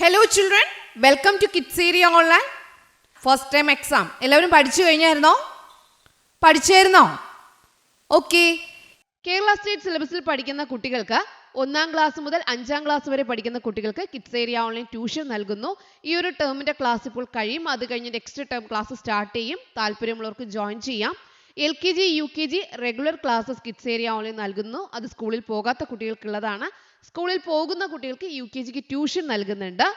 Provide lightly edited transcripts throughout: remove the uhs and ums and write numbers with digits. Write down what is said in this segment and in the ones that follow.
Hello children, welcome to Kids Area Online. First time exam. എല്ലാവരും പഠിച്ചു കഴിഞ്ഞായിരുന്നോ? പഠിച്ചായിരുന്നോ? Okay. Kerala state സിലബസിൽ പഠിക്കുന്ന കുട്ടികൾക്ക് 1ാം ക്ലാസ് മുതൽ 5ാം ക്ലാസ് വരെ പഠിക്കുന്ന കുട്ടികൾക്ക് കിഡ്സ് ഏരിയ ഓൺലൈൻ ട്യൂഷൻ നൽകുന്നു. ഈ ഒരു ടേമിന്റെ ക്ലാസ് ഇപ്പോൾ കഴിയും. അത് കഴിഞ്ഞ് നെക്സ്റ്റ് ടേം ക്ലാസ് സ്റ്റാർട്ട് ചെയ്യും. താല്പര്യമുള്ളവർക്ക് ജോയിൻ ചെയ്യാം. LKG, UKG regular classes kids area online നൽകുന്നു. അത് സ്കൂളിൽ പോകാത്ത കുട്ടികൾക്കുള്ളതാണ്. സ്കൂളിൽ പോകുന്ന കുട്ടികൾക്ക് UKGക്ക് ട്യൂഷൻ നൽകുന്നുണ്ട്.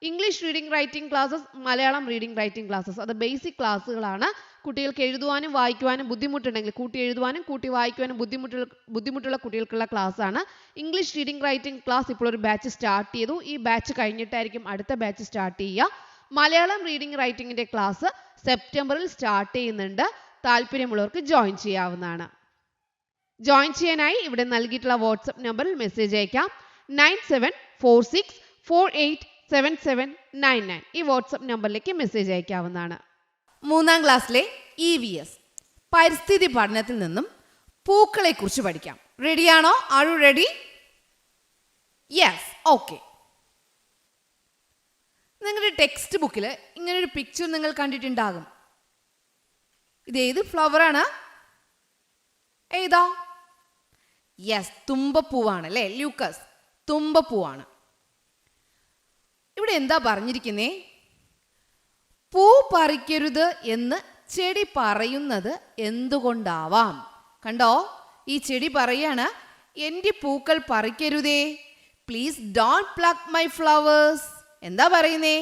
English reading writing classes, Malayalam reading writing classes, അത് ബേസിക് ക്ലാസ്സുകളാണ്. കുട്ടികൾക്ക് എഴുതുവാനും വായിക്കുവാനും ബുദ്ധിമുട്ടുണ്ടെങ്കിൽ കൂട്ടി എഴുതുവാനും കൂട്ടി വായിക്കുവാനും ബുദ്ധിമുട്ടുള്ള കുട്ടികൾക്കുള്ള ക്ലാസ് ആണ്. ഇംഗ്ലീഷ് റീഡിംഗ് റൈറ്റിംഗ് ക്ലാസ് ഇപ്പോൾ ഒരു ബാച്ച് സ്റ്റാർട്ട് ചെയ്തു. ഈ ബാച്ച് കഴിഞ്ഞിട്ടായിരിക്കും അടുത്ത ബാച്ച് സ്റ്റാർട്ട് ചെയ്യുക. മലയാളം റീഡിംഗ് റൈറ്റിംഗിന്റെ ക്ലാസ് സെപ്റ്റംബറിൽ സ്റ്റാർട്ട് ചെയ്യുന്നുണ്ട്. താല്പര്യമുള്ളവർക്ക് ജോയിൻ ചെയ്യാവുന്നതാണ്. ജോയിൻ ചെയ്യാനായി ഇവിടെ നൽകിയിട്ടുള്ള വാട്സ്ആപ്പ് നമ്പറിൽ മെസ്സേജ് അയക്കാം. 9746487799 ഈ വാട്സ്ആപ്പ് നമ്പറിലേക്ക് മെസ്സേജ് അയക്കാവുന്നതാണ്. 3ാം ക്ലാസ്സിലെ EVS പരിസ്ഥിതി പഠനത്തിൽ നിന്നും പൂക്കളെ കുറിച്ച് പഠിക്കാം. റെഡിയാണോ? Are you ready? Yes, okay. നിങ്ങളുടെ ടെക്സ്റ്റ് ബുക്കിൽ ഇങ്ങനൊരു പിക്ചർ നിങ്ങൾ കണ്ടിട്ടുണ്ടാകും. ഇതേത് ഫ്ലവർ ആണ്? ഏതാ? യെസ്, തുമ്പപ്പൂവാണ് അല്ലേ ലൂക്കസ്? തുമ്പപ്പൂവാണ്. ഇവിടെ എന്താ പറഞ്ഞിരിക്കുന്നേ? പൂ പറിക്കരുത് എന്ന് ചെടി പറയുന്നത് എന്തുകൊണ്ടാവാം? കണ്ടോ, ഈ ചെടി പറയാണ്, എൻ്റെ പൂക്കൾ പറിക്കരുതേ, please don't pluck my flowers. എന്താ പറയുന്നേ?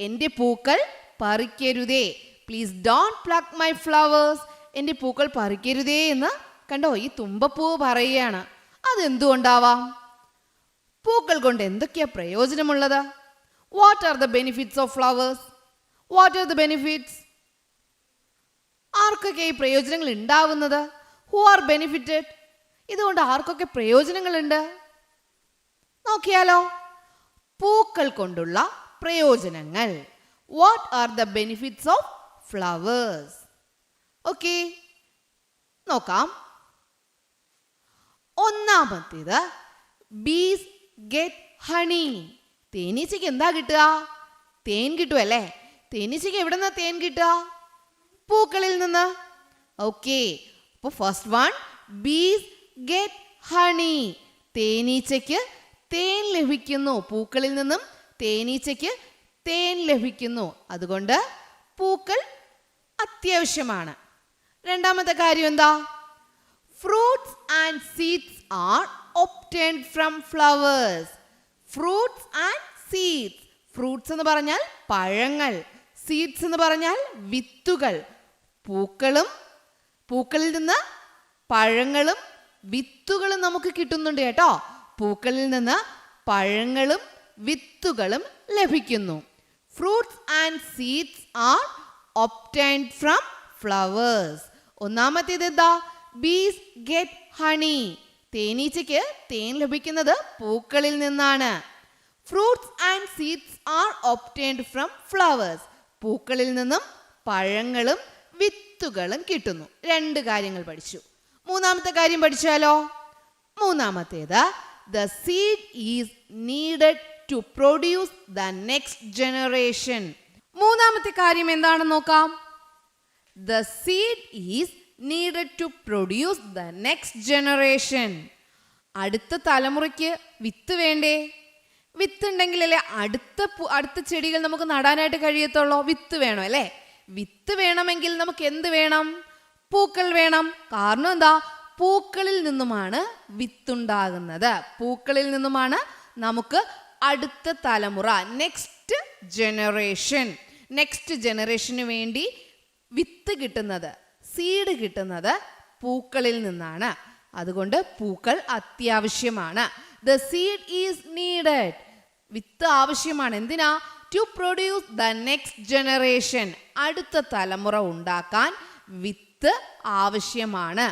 എൻ്റെ പൂക്കൾ പറിക്കരുതേ, please don't pluck my flowers. എൻ്റെ പൂക്കൾ പറിക്കരുതേ എന്ന് കണ്ടോ ഈ തുമ്പപ്പൂ പറയുകയാണ്. അതെന്തുകൊണ്ടാവാം? പൂക്കൾ കൊണ്ട് എന്തൊക്കെയാ പ്രയോജനമുള്ളത്? What are the benefits of flowers? What are the benefits? ആർക്കൊക്കെ ഈ പ്രയോജനങ്ങൾ ഉണ്ടാവുന്നത്? Who are benefited? ഇതുകൊണ്ട് ആർക്കൊക്കെ പ്രയോജനങ്ങളുണ്ട്? നോക്കിയാലോ. പൂക്കൾ കൊണ്ടുള്ള പ്രയോജനങ്ങൾ. What are the benefits of flowers? Okay, നോക്കാം. ഒന്നാമത്തേത്, ബീസ് ഗെറ്റ് ഹണി. തേനീച്ചയ്ക്ക് എന്താ കിട്ടുക? തേൻ കിട്ടുമല്ലേ? തേനീച്ചയ്ക്ക് എവിടെ നിന്നാ തേൻ കിട്ടുക? പൂക്കളിൽ നിന്ന്. ഓക്കെ, അപ്പോൾ first one, bees get honey. തേനീച്ചയ്ക്ക് തേൻ ലഭിക്കുന്നു. പൂക്കളിൽ നിന്നും തേനീച്ചയ്ക്ക് തേൻ ലഭിക്കുന്നു. അതുകൊണ്ട് പൂക്കൾ അത്യാവശ്യമാണ്. രണ്ടാമത്തെ കാര്യം എന്താ? Fruits and seeds are obtained from flowers. Fruits and seeds. Fruits എന്ന് പറഞ്ഞാൽ പഴങ്ങൾ, സീഡ്സ് എന്ന് പറഞ്ഞാൽ വിത്തുകൾ. പൂക്കളിൽ നിന്ന് പഴങ്ങളും വിത്തുകളും നമുക്ക് കിട്ടുന്നുണ്ട് കേട്ടോ. പൂക്കളിൽ നിന്ന് പഴങ്ങളും വിത്തുകളും ലഭിക്കുന്നു. Fruits and seeds are obtained from flowers. ഒന്നാമത്തേത് എന്താ? ബീസ് ഗെറ്റ് ഹണി. തേനീച്ചയ്ക്ക് തേൻ ലഭിക്കുന്നത് പൂക്കളിൽ നിന്നാണ്. Fruits and seeds are obtained from flowers. പൂക്കളിൽ നിന്നും പഴങ്ങളും വിത്തുകളും കിട്ടുന്നു. 2 കാര്യങ്ങൾ പഠിച്ചു. മൂന്നാമത്തെ കാര്യം പഠിച്ചാലോ. മൂന്നാമത്തേത്, the seed is needed to produce the next generation. മൂന്നാമത്തെ കാര്യം എന്താണെന്ന് നോക്കാം. The seed is needed to produce the next generation. അടുത്ത തലമുറയ്ക്ക് വിത്ത് വേണ്ടേ? വിത്ത് ഉണ്ടെങ്കിലല്ലേ അടുത്ത ചെടികൾ നമുക്ക് നടാനായിട്ട് കഴിയത്തുള്ളൂ. വിത്ത് വേണം അല്ലേ? വിത്ത് വേണമെങ്കിൽ നമുക്ക് എന്ത് വേണം? പൂക്കൾ വേണം. കാരണം എന്താ? പൂക്കളിൽ നിന്നുമാണ് വിത്തുണ്ടാകുന്നത്. പൂക്കളിൽ നിന്നുമാണ് നമുക്ക് അടുത്ത തലമുറ, നെക്സ്റ്റ് ജനറേഷന് വേണ്ടി വിത്ത് കിട്ടുന്നത്, സീഡ് കിട്ടുന്നത് പൂക്കളിൽ നിന്നാണ്. അതുകൊണ്ട് പൂക്കൾ അത്യാവശ്യമാണ്. The seed is needed. വിത്ത് ആവശ്യമാണ്. എന്തിനാ? To produce the next generation. അടുത്ത തലമുറ ഉണ്ടാക്കാൻ വിത്ത് ആവശ്യമാണ്.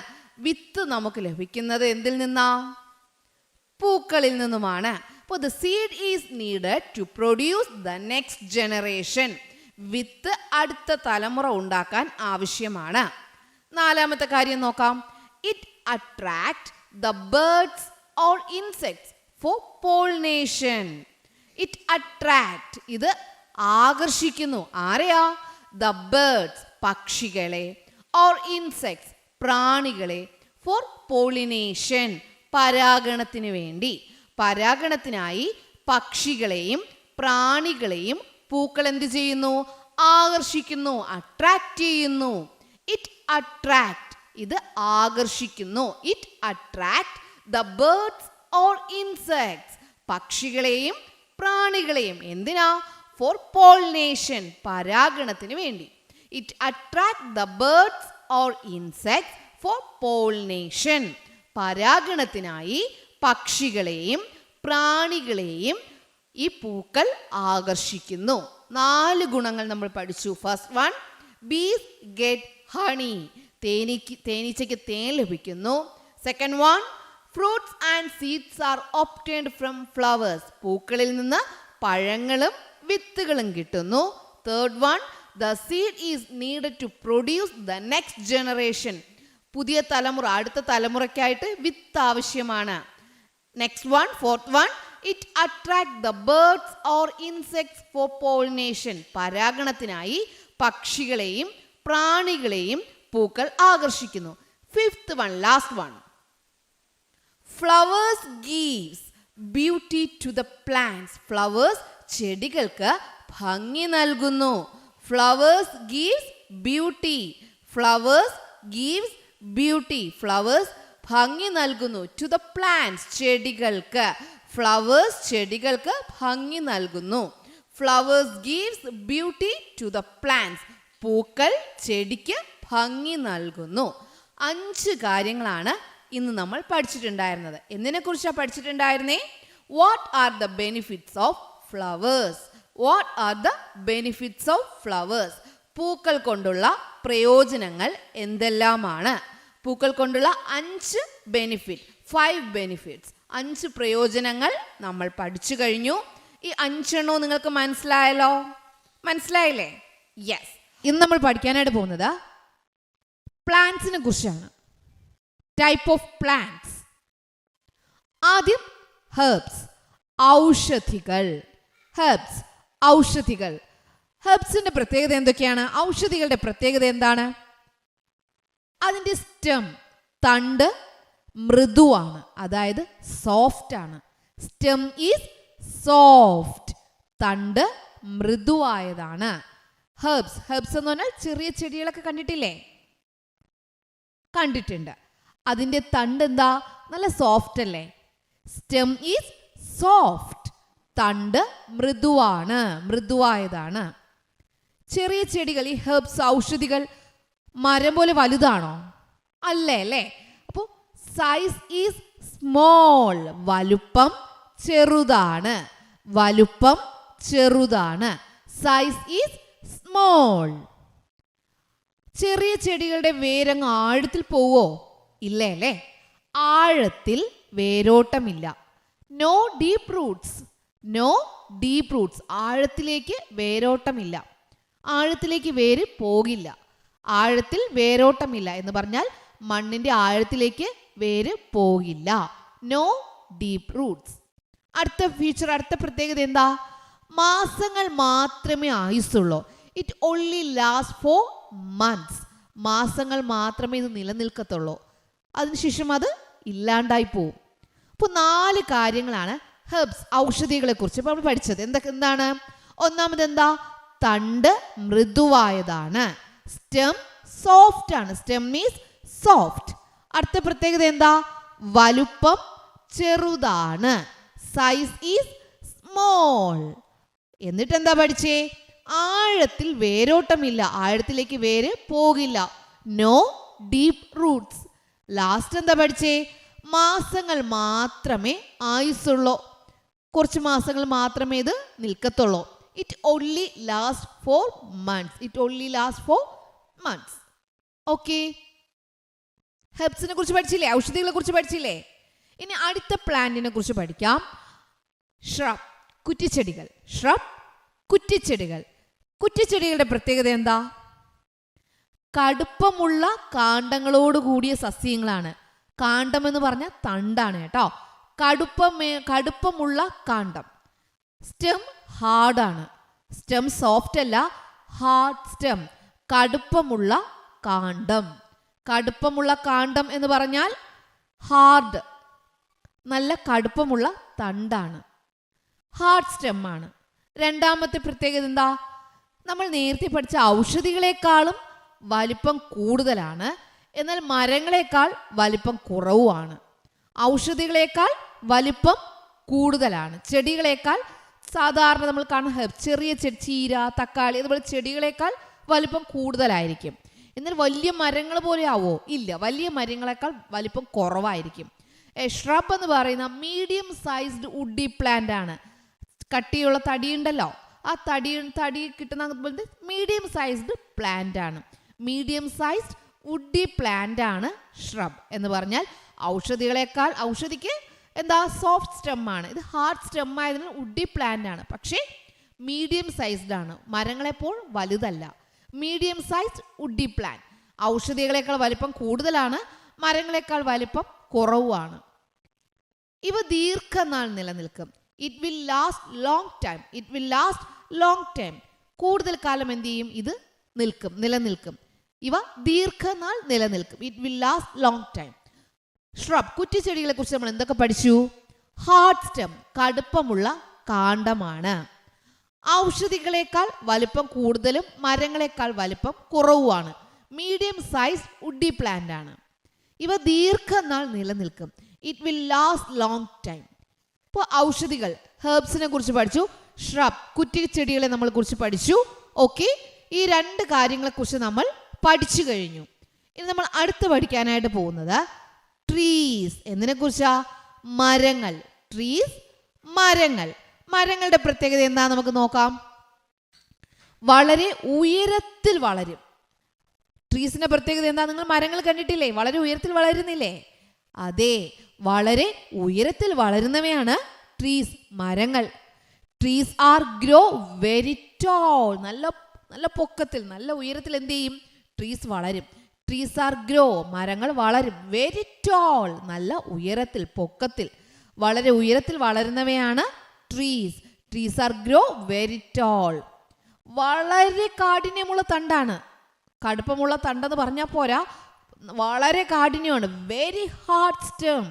വിത്ത് നമുക്ക് ലഭിക്കുന്നത് എന്തിൽ നിന്നാ? പൂക്കളിൽ നിന്നുമാണ്. അപ്പോൾ the seed is needed to produce the next generation. വിത്ത് അടുത്ത തലമുറ ഉണ്ടാക്കാൻ ആവശ്യമാണ്. നാലാമത്തെ കാര്യം നോക്കാം. It attract the birds or insects for pollination. It attract ഇത് ആകർഷിക്കുന്നു. ആരെയാ? ദ ബേർഡ്സ് പക്ഷികളെ, ഓർ ഇൻസെക്ട്സ് പ്രാണികളെ, ഫോർ പോളിനേഷൻ പരാഗണത്തിന് വേണ്ടി. പരാഗണത്തിനായി പക്ഷികളെയും പ്രാണികളെയും പൂക്കൾ എന്ത് ചെയ്യുന്നു? ആകർഷിക്കുന്നു, അട്രാക്ട് ചെയ്യുന്നു. ഇറ്റ് അട്രാക്ട് ഇത് ആകർഷിക്കുന്നു. It attract the birds or insects പക്ഷികളെയും പ്രാണികളെയും. എന്തിനാ? ഫോർ പോളിനേഷൻ പരാഗണത്തിന് വേണ്ടി. It attract the birds or insects for pollination പരാഗണത്തിനായി പക്ഷികളെയും പ്രാണികളെയും ഈ പൂക്കൾ ആകർഷിക്കുന്നു. 4 ഗുണങ്ങൾ നമ്മൾ പഠിച്ചു. First one, bees get honey തേനീച്ചയ്ക്ക് തേൻ ലഭിക്കുന്നു. Second one, fruits and seeds are obtained from flowers പൂക്കളിൽ നിന്ന് പഴങ്ങളും വിത്തുകളും കിട്ടുന്നു. Third one, the seed is needed to produce the next generation പുതിയ തലമുറ അടുത്ത തലമുറയ്ക്കായിട്ട് വിത്ത് ആവശ്യമാണ്. Next one, fourth one, it attract the birds or insects for pollination പരാഗണത്തിനായി പക്ഷികളെയും പ്രാണികളെയും പൂക്കൾ ആകർഷിക്കുന്നു. Fifth one, last one, flowers gives beauty to the plants flowers ചെടികൾക്ക് ഭംഗി നൽകുന്നു. Flowers gives beauty flowers gives beauty flowers ഭംഗി നൽകുന്നു. ടു ദ പ്ലാന്റ്സ് ചെടികൾക്ക് ഫ്ലവേഴ്സ് ചെടികൾക്ക് ഭംഗി നൽകുന്നു. Flowers gives beauty to the plants പൂക്കൾ ചെടിക്ക് ഭംഗി നൽകുന്നു. 5 കാര്യങ്ങളാണ് ഇന്ന് നമ്മൾ പഠിച്ചിട്ടുണ്ടായിരുന്നത്. എന്തിനെക്കുറിച്ചാണ് പഠിച്ചിട്ടുണ്ടായിരുന്നേ? What are the benefits of flowers. What are the benefits of flowers പൂക്കൾ കൊണ്ടുള്ള പ്രയോജനങ്ങൾ എന്തെല്ലാമാണ്? പൂക്കൾ കൊണ്ടുള്ള 5 ബെനിഫിറ്റ് 5 ബെനിഫിറ്റ്സ് 5 പ്രയോജനങ്ങൾ നമ്മൾ പഠിച്ചു കഴിഞ്ഞു. ഈ 5 എണ്ണവും നിങ്ങൾക്ക് മനസ്സിലായല്ലോ? മനസ്സിലായില്ലേ? യെസ്. ഇന്ന് നമ്മൾ പഠിക്കാനായിട്ട് പോകുന്നത് പ്ലാന്റ്സിനെ കുറിച്ചാണ്. Type of plants. ആദ്യം ഹെർബ്സ് ഔഷധികൾ. ഹെർബ്സ് ഔഷധികൾ. ഹെർബ്സിന്റെ പ്രത്യേകത എന്തൊക്കെയാണ്? ഔഷധികളുടെ പ്രത്യേകത എന്താണ്? അതിൻ്റെ സ്റ്റെം തണ്ട് മൃദുവാണ്, അതായത് സോഫ്റ്റ് ആണ്. സ്റ്റെം ഈസ് സോഫ്റ്റ്, തണ്ട് മൃദുവായതാണ്. ഹെർബ്സ് ഹെർബ്സ് എന്ന് പറഞ്ഞാൽ ചെറിയ ചെടികളൊക്കെ കണ്ടിട്ടില്ലേ? കണ്ടിട്ടുണ്ട്. അതിൻ്റെ തണ്ട് എന്താ? നല്ല സോഫ്റ്റ് അല്ലേ? സ്റ്റെം ഈസ് സോഫ്റ്റ്, തണ്ട് മൃദുവാണ്, മൃദുവായതാണ്. ചെറിയ ചെടികൾ ഈ ഹെർബ്സ് ഔഷധികൾ മരം പോലെ വലുതാണോ? അല്ലേ അല്ലേ? അപ്പോൾ സൈസ് ഈസ് സ്മോൾ, വലുപ്പം ചെറുതാണ്. വലുപ്പം ചെറുതാണ്. Size is small. ചെറിയ ചെടികളുടെ വേരങ്ങ് ആഴത്തിൽ പോവോ? ഇല്ലേ അല്ലേ? ആഴത്തിൽ വേരോട്ടമില്ല. No deep roots. No deep roots. ആഴത്തിലേക്ക് വേരോട്ടമില്ല. ആഴത്തിലേക്ക് വേര് പോകില്ല. ആഴത്തിൽ വേരോട്ടമില്ല എന്ന് പറഞ്ഞാൽ മണ്ണിന്റെ ആഴത്തിലേക്ക് വേര് പോകില്ല. No deep roots. അടുത്ത ഫീച്ചർ, അടുത്ത പ്രത്യേകത എന്താ? മാസങ്ങൾ മാത്രമേ ആയുസുള്ളൂ. It only last for months. മാസങ്ങൾ മാത്രമേ ഇത് നിലനിൽക്കത്തുള്ളൂ. അതിനുശേഷം അത് ഇല്ലാണ്ടായി പോവും. അപ്പോൾ 4 കാര്യങ്ങളാണ് ഹെർബ്സ് ഔഷധികളെ കുറിച്ച് ഇപ്പോൾ നമ്മൾ പഠിച്ചത്. എന്താണ്? ഒന്നാമത് എന്താ? തണ്ട് മൃദുവായതാണ്. സ്റ്റെം സോഫ്റ്റ് ആണ്. Stem means soft. അടുത്ത പ്രത്യേകത എന്താ? വലുപ്പം ചെറുതാണ്. Size is small. എന്നിട്ട് എന്താ പഠിച്ചേ? ആഴത്തിൽ വേരോട്ടമില്ല. ആഴത്തിലേക്ക് വേര് പോകില്ല. No deep Roots. ലാസ്റ്റ് എന്താ പഠിച്ചേ? മാസങ്ങൾ മാത്രമേ ആയുസുള്ളൂ. കുറച്ച് മാസങ്ങൾ മാത്രമേ ഇത് നിൽക്കത്തുള്ളൂ. It only last for months. It only last for months. Okay. ഹെർബ്സിനെ കുറിച്ച് പഠിച്ചില്ലേ? ഔഷധികളെ കുറിച്ച് പഠിച്ചില്ലേ? ഇനി അടുത്ത പ്ലാന്റിനെ കുറിച്ച് പഠിക്കാം. ഷ്രബ്, കുറ്റിച്ചെടികൾ. ഷ്രബ്, കുറ്റിച്ചെടികൾ. കുറ്റിച്ചെടികളുടെ പ്രത്യേകത എന്താ? കടുപ്പമുള്ള കാണ്ഡങ്ങളോട് കൂടിയ സസ്യങ്ങളാണ്. കാണ്ഡം എന്ന് പറഞ്ഞാൽ തണ്ടാണ് കേട്ടോ. കടുപ്പമുള്ള കാണ്ഡം. സ്റ്റെം ഹാർഡാണ്. സ്റ്റെം സോഫ്റ്റ് അല്ല, ഹാർഡ് സ്റ്റെം, കടുപ്പമുള്ള കാണ്ഡം. കടുപ്പമുള്ള കാണ്ഡം എന്ന് പറഞ്ഞാൽ ഹാർഡ്, നല്ല കടുപ്പമുള്ള തണ്ടാണ്. ഹാർഡ് സ്റ്റെം ആണ്. രണ്ടാമത്തെ പ്രത്യേകത എന്താ? നമ്മൾ നേരത്തെ പഠിച്ച ഔഷധികളെക്കാളും വലിപ്പം കൂടുതലാണ്, എന്നാൽ മരങ്ങളെക്കാൾ വലിപ്പം കുറവുമാണ്. ഔഷധികളെക്കാൾ വലിപ്പം കൂടുതലാണ്, ചെടികളെക്കാൾ സാധാരണ നമ്മൾ കാണുന്ന ചെറിയ ചീര, തക്കാളി അതുപോലെ ചെടികളെക്കാൾ വലിപ്പം കൂടുതലായിരിക്കും. എന്നാൽ വലിയ മരങ്ങൾ പോലെ ആവോ? ഇല്ല, വലിയ മരങ്ങളെക്കാൾ വലിപ്പം കുറവായിരിക്കും. ഷ്രബ് എന്ന് പറയുന്ന മീഡിയം സൈസ്ഡ് വുഡി പ്ലാന്റ് ആണ്. കട്ടിയുള്ള തടിയുണ്ടല്ലോ, ആ തടി കിട്ടുന്ന മീഡിയം സൈസ്ഡ് പ്ലാന്റ് ആണ്. മീഡിയം സൈസ്ഡ് വുഡി പ്ലാന്റ് ആണ് ഷ്രബ് എന്ന് പറഞ്ഞാൽ. ഔഷധിക്ക് എന്താ? സോഫ്റ്റ് സ്റ്റെം ആണ്. ഇത് ഹാർഡ് സ്റ്റെം ആയതിനാൽ വുഡി പ്ലാന്റ് ആണ്, പക്ഷേ മീഡിയം സൈസ്ഡ് ആണ്. മരങ്ങളെപ്പോൾ വലുതല്ല. Medium sized woody plant. ഔഷധികളെക്കാൾ വലിപ്പം കൂടുതലാണ്, മരങ്ങളെക്കാൾ വലിപ്പം കുറവുമാണ്. ഇവ ദീർഘനാൾ നിലനിൽക്കും. It will last long time. It will last long time. കൂടുതൽ കാലം എന്ത് ചെയ്യും? ഇത് നിലനിൽക്കും. ഇവ ദീർഘനാൾ നിലനിൽക്കും. It will last long time. Shrub, കുറ്റിച്ചെടികളെ കുറിച്ച് നമ്മൾ എന്തൊക്കെ പഠിച്ചു? Hard stem, കടുപ്പമുള്ള കാണ്ഡമാണ്. ഔഷധികളെക്കാൾ വലിപ്പം കൂടുതലും മരങ്ങളെക്കാൾ വലിപ്പം കുറവുമാണ്. മീഡിയം സൈസ് വുഡി പ്ലാന്റ് ആണ്. ഇവ ദീർഘനാൾ നിലനിൽക്കും. It will last long time. ഇപ്പോൾ ഔഷധികൾ, ഹെർബ്സിനെ കുറിച്ച് പഠിച്ചു. ഷ്രബ്, കുറ്റിച്ചെടികളെ നമ്മൾ കുറിച്ച് പഠിച്ചു. ഓക്കെ, ഈ രണ്ട് കാര്യങ്ങളെക്കുറിച്ച് നമ്മൾ പഠിച്ചു കഴിഞ്ഞു. ഇനി നമ്മൾ അടുത്ത് പഠിക്കാനായിട്ട് പോകുന്നത് ട്രീസ്. എന്തിനെ കുറിച്ചാ? മരങ്ങൾ. ട്രീസ്, മരങ്ങൾ. മരങ്ങളുടെ പ്രത്യേകത എന്താ നമുക്ക് നോക്കാം. വളരെ ഉയരത്തിൽ വളരും. ട്രീസിന്റെ പ്രത്യേകത എന്താ? നിങ്ങൾ മരങ്ങൾ കണ്ടിട്ടില്ലേ? വളരെ ഉയരത്തിൽ വളരുന്നില്ലേ? അതെ, വളരെ ഉയരത്തിൽ വളരുന്നവയാണ് ട്രീസ്, മരങ്ങൾ. Trees are grow very toll. നല്ല പൊക്കത്തിൽ, നല്ല ഉയരത്തിൽ എന്ത് ചെയ്യും? ട്രീസ് വളരും. ട്രീസ് ആർ ഗ്രോ, മരങ്ങൾ വളരും. വെരി ടോൾ, നല്ല ഉയരത്തിൽ, പൊക്കത്തിൽ, വളരെ ഉയരത്തിൽ വളരുന്നവയാണ് trees. Trees are grow very tall. വളരെ കാഠിന്യമുള്ള തണ്ടാണ്. കടുപ്പമുള്ള തണ്ടെന്ന് പറഞ്ഞാൽ പോരാ, വളരെ കാഠിന്യമാണ്. Very hard stem,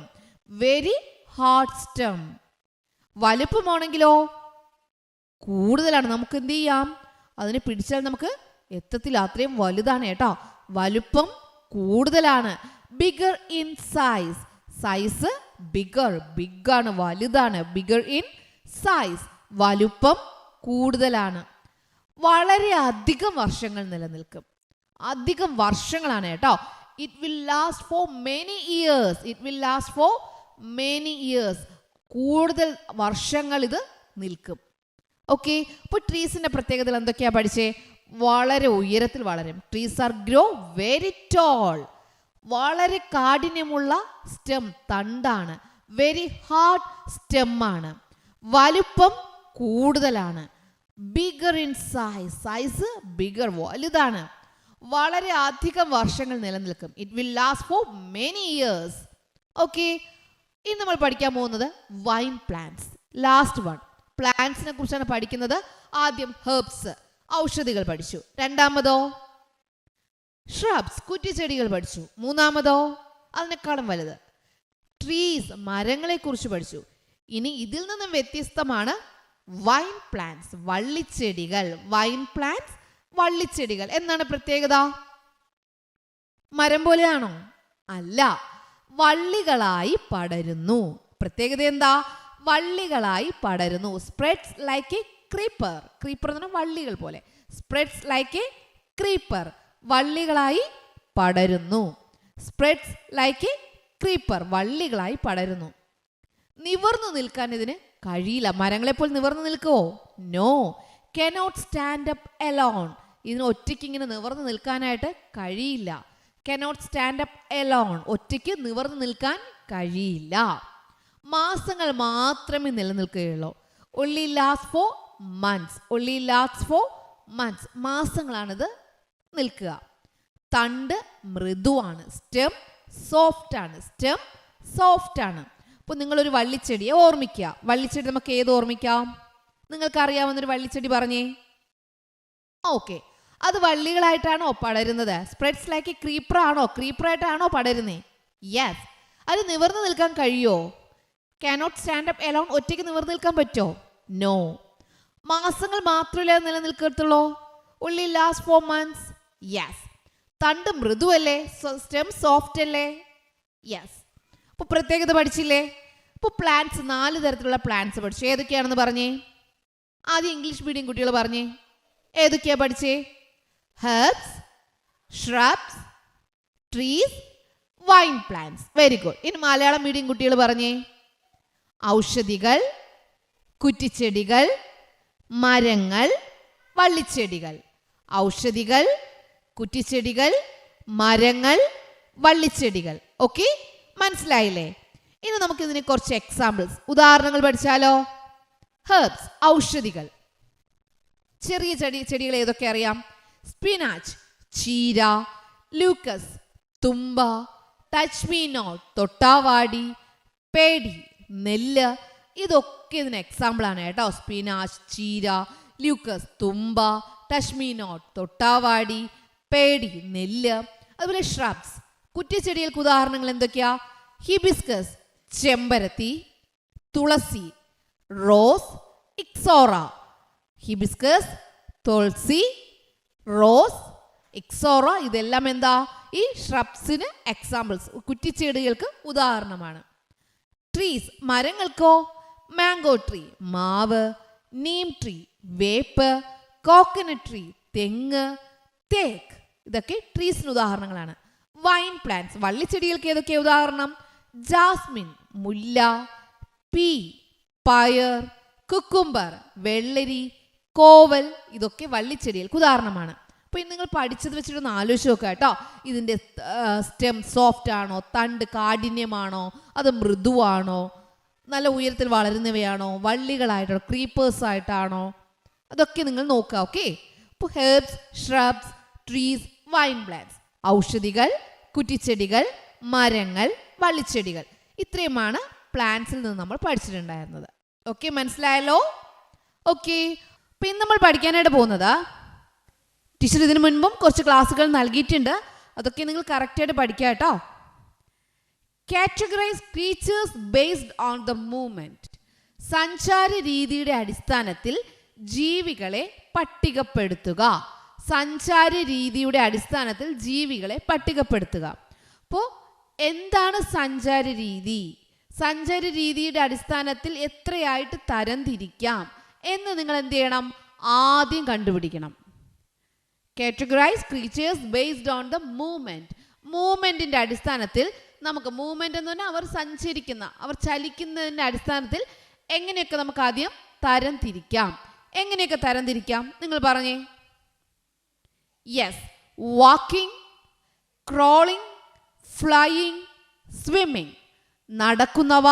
very hard stem. വലുപ്പമാണെങ്കിലോ കൂടുതലാണ്. നമുക്ക് എന്ത് ചെയ്യാം? അതിനെ പിടിച്ചാൽ നമുക്ക് എത്തത്തില്ല, അത്രയും വലുതാണ് കേട്ടോ. വലുപ്പം കൂടുതലാണ്. Bigger in size. Size bigger, ബിഗാണ്, വലുതാണ്. ബിഗർ ഇൻ സൈസ്, വലുപ്പം കൂടുതലാണ്. വളരെ അധികം വർഷങ്ങൾ നിലനിൽക്കും. അധികം വർഷങ്ങളാണ് കേട്ടോ. It will last for many years. It will last for many years. കൂടുതൽ വർഷങ്ങൾ ഇത് നിൽക്കും. ഓക്കെ, അപ്പോൾ ട്രീസിന്റെ പ്രത്യേകതകൾ എന്തൊക്കെയാ പഠിച്ചേ? വളരെ ഉയരത്തിൽ വളരും. Trees are grow very tall. വളരെ കാഠിന്യമുള്ള സ്റ്റെം, തണ്ടാണ്. വെരി ഹാർഡ് സ്റ്റെം ആണ്. വലുപ്പം കൂടുതലാണ്. Bigger in size. Size bigger, വലുതാണ്. വളരെ അധികം വർഷങ്ങൾ നിലനിൽക്കും. It will last for many years. Okay, ഇനി നമ്മൾ പഠിക്കാൻ പോകുന്നത് വൈൻ പ്ലാന്റ്സ്. Last one. പ്ലാന്റ്സിനെ കുറിച്ചാണ് പഠിക്കുന്നത്. ആദ്യം ഹെർബ്സ്, ഔഷധികൾ പഠിച്ചു. രണ്ടാമതോ ഷ്രബ്സ്, കുറ്റിച്ചെടികൾ പഠിച്ചു. മൂന്നാമതോ അതിനേക്കാളും വലുത് ട്രീസ്, മരങ്ങളെ കുറിച്ച് പഠിച്ചു. ഇനി ഇതിൽ നിന്നും വ്യത്യസ്തമാണ് വൈൻ പ്ലാന്റ്സ്, വള്ളിച്ചെടികൾ. വൈൻ പ്ലാന്റ്സ്, വള്ളിച്ചെടികൾ. എന്താണ് പ്രത്യേകത? മരം പോലെയാണോ? അല്ല, വള്ളികളായി പടരുന്നു. പ്രത്യേകത എന്താ? വള്ളികളായി പടരുന്നു. Spreads like a creeper. Creeper എന്ന് പറഞ്ഞാൽ വള്ളികൾ പോലെ. സ്പ്രെഡ്സ് ലൈക്ക് എ ക്രീപ്പർ, വള്ളികളായി പടരുന്നു. സ്പ്രെഡ്സ് ലൈക്ക് എ ക്രീപ്പർ, വള്ളികളായി പടരുന്നു. നിവർന്നു നിൽക്കാൻ ഇതിന് കഴിയില്ല. മരങ്ങളെപ്പോൾ നിവർന്നു നിൽക്കുവോ? No, cannot stand up alone. ഇതിന് ഒറ്റയ്ക്ക് ഇങ്ങനെ നിവർന്നു നിൽക്കാനായിട്ട് കഴിയില്ല. കനോട്ട് സ്റ്റാൻഡ് അപ്പ് എലോൺ, ഒറ്റയ്ക്ക് നിവർന്നു നിൽക്കാൻ കഴിയില്ല. മാസങ്ങൾ മാത്രമേ നിലനിൽക്കുകയുള്ളൂ. only lasts for months. only lasts for months. മാസങ്ങളാണിത് നിൽക്കുക. തണ്ട് മൃദുവാണ്. സ്റ്റെം സോഫ്റ്റ് ആണ്. സ്റ്റെം സോഫ്റ്റ് ആണ്. അപ്പോൾ നിങ്ങളൊരു വള്ളിച്ചെടിയെ ഓർമ്മിക്കുക. വള്ളിച്ചെടി നമുക്ക് ഏത് ഓർമ്മിക്കാം? നിങ്ങൾക്ക് അറിയാവുന്നൊരു വള്ളിച്ചെടി പറഞ്ഞേ. ഓക്കെ, അത് വള്ളികളായിട്ടാണോ പടരുന്നത്? സ്പ്രെഡ്സ് ലൈക്ക് ക്രീപ്പർ ആണോ? ക്രീപ്പറായിട്ടാണോ പടരുന്നേ? യെസ്. അത് നിവർന്നു നിൽക്കാൻ കഴിയോ? Cannot stand up alone. ഒറ്റയ്ക്ക് നിവർന്നു നിൽക്കാൻ പറ്റോ? നോ. മാസങ്ങൾ മാത്രമല്ലേ നിലനിൽക്കത്തുള്ളൂ? only last 4 months. യെസ്. തണ്ട് മൃദുവല്ലേ? സ്റ്റെം സോഫ്റ്റ് അല്ലേ? യെസ്. അപ്പോൾ പ്രത്യേകത പഠിച്ചില്ലേ? ഇപ്പോൾ പ്ലാന്റ്സ് 4 തരത്തിലുള്ള പ്ലാന്റ്സ് പഠിച്ചു. ഏതൊക്കെയാണെന്ന് പറഞ്ഞേ. ആദ്യം ഇംഗ്ലീഷ് മീഡിയം കുട്ടികൾ പറഞ്ഞേ. ഏതൊക്കെയാ പഠിച്ചേ? Herbs, shrubs, trees, wine plants. Very good. ഇനി മലയാളം മീഡിയം കുട്ടികൾ പറഞ്ഞേ. ഔഷധികൾ, കുറ്റിച്ചെടികൾ, മരങ്ങൾ, വള്ളിച്ചെടികൾ. ഔഷധികൾ, കുറ്റിച്ചെടികൾ, മരങ്ങൾ, വള്ളിച്ചെടികൾ. ഓക്കെ, മനസ്സിലായില്ലേ? ഇനി നമുക്ക് ഇതിനെ കുറച്ച് എക്സാമ്പിൾസ്, ഉദാഹരണങ്ങൾ പഠിച്ചാലോ? ഹെർബ്സ്, ഔഷധികൾ. ചെറിയ ചെടികൾ ഏതൊക്കെ അറിയാം? സ്പിനാച്ച്, ചീര, ലൂക്കസ്, തുമ്പ, ടച്ച് മീ നോട്ട്, തൊട്ടാവാടി, പേടി, നെല്ല്. ഇതൊക്കെ ഇതിന് എക്സാമ്പിൾ ആണ് കേട്ടോ. സ്പിനാച്ച്, ചീര, ലൂക്കസ്, തുമ്പ, ടച്ച് മീ നോട്ട്, തൊട്ടാവാടി, പേടി, നെല്ല്. അതുപോലെ ഷ്രബ്സ്, കുറ്റിച്ചെടികൾക്ക് ഉദാഹരണങ്ങൾ എന്തൊക്കെയാ? ഹിബിസ്കസ്, ചെമ്പരത്തി, തുളസി, റോസ്, ഇക്സോറ. ഹിബിസ്കസ്, തുളസി, റോസ്, ഇക്സോറ, ഇതെല്ലാം എന്താ? ഈ ഷ്രബ്സിന് എക്സാമ്പിൾസ്, കുറ്റിച്ചെടികൾക്ക് ഉദാഹരണമാണ്. ട്രീസ്, മരങ്ങൾക്കോ? മാംഗോ ട്രീ, മാവ്, നീം ട്രീ, വേപ്പ്, കോക്കനട്ട് ട്രീ, തെങ്ങ്, തേക്ക്. ഇതൊക്കെ ട്രീസിന് ഉദാഹരണങ്ങളാണ്. വൈൻ പ്ലാന്റ്സ്, വള്ളിച്ചെടികൾക്ക് ഏതൊക്കെ ഉദാഹരണം? ജാസ്മിൻ, മുല്ല, പീ, പയർ, കുക്കുംബർ, വെള്ളരി, കോവൽ. ഇതൊക്കെ വള്ളിച്ചെടികൾക്ക് ഉദാഹരണമാണ്. അപ്പോൾ നിങ്ങൾ പഠിച്ചത് വെച്ചിട്ടൊന്ന് ആലോചിച്ച് നോക്കുക കേട്ടോ. ഇതിൻ്റെ സ്റ്റെം സോഫ്റ്റ് ആണോ? തണ്ട് കാഠിന്യമാണോ? അത് മൃദുവാണോ? നല്ല ഉയരത്തിൽ വളരുന്നവയാണോ? വള്ളികളായിട്ടോ ക്രീപ്പേഴ്സ് ആയിട്ടാണോ? അതൊക്കെ നിങ്ങൾ നോക്കുക. ഓക്കെ. അപ്പോൾ herbs, shrubs, trees, vine plants. ഔഷധികൾ, കുറ്റിച്ചെടികൾ, മരങ്ങൾ, വള്ളിച്ചെടികൾ. ഇത്രയുമാണ് പ്ലാന്റ്സിൽ നിന്ന് നമ്മൾ പഠിച്ചിട്ടുണ്ടായിരുന്നത്. ഓക്കെ, മനസ്സിലായല്ലോ? ഓക്കെ. അപ്പം ഇന്ന് നമ്മൾ പഠിക്കാനായിട്ട് പോകുന്നത്, ടീച്ചർ ഇതിനു മുൻപും കുറച്ച് ക്ലാസ്സുകൾ നൽകിയിട്ടുണ്ട്. അതൊക്കെ നിങ്ങൾ കറക്റ്റായിട്ട് പഠിക്കുക കേട്ടോ. Categorise creatures based on the movement. സഞ്ചാര രീതിയുടെ അടിസ്ഥാനത്തിൽ ജീവികളെ പട്ടികപ്പെടുത്തുക. സഞ്ചാര രീതിയുടെ അടിസ്ഥാനത്തിൽ ജീവികളെ പട്ടികപ്പെടുത്തുക. അപ്പോൾ എന്താണ് സഞ്ചാര രീതി? സഞ്ചാര രീതിയുടെ അടിസ്ഥാനത്തിൽ എത്രയായിട്ട് തരംതിരിക്കാം എന്ന് നിങ്ങൾ എന്ത് ചെയ്യണം? ആദ്യം കണ്ടുപിടിക്കണം. Categorise creatures based on the movement. മൂവ്മെന്റിന്റെ അടിസ്ഥാനത്തിൽ നമുക്ക്, മൂവ്മെന്റ് എന്ന് പറഞ്ഞാൽ അവർ സഞ്ചരിക്കുന്ന, അവർ ചലിക്കുന്നതിന്റെ അടിസ്ഥാനത്തിൽ എങ്ങനെയൊക്കെ നമുക്ക് ആദ്യം തരംതിരിക്കാം. എങ്ങനെയൊക്കെ തരംതിരിക്കാം നിങ്ങൾ പറഞ്ഞേ. Yes. Walking, crawling, flying, swimming. നടക്കുന്നവ,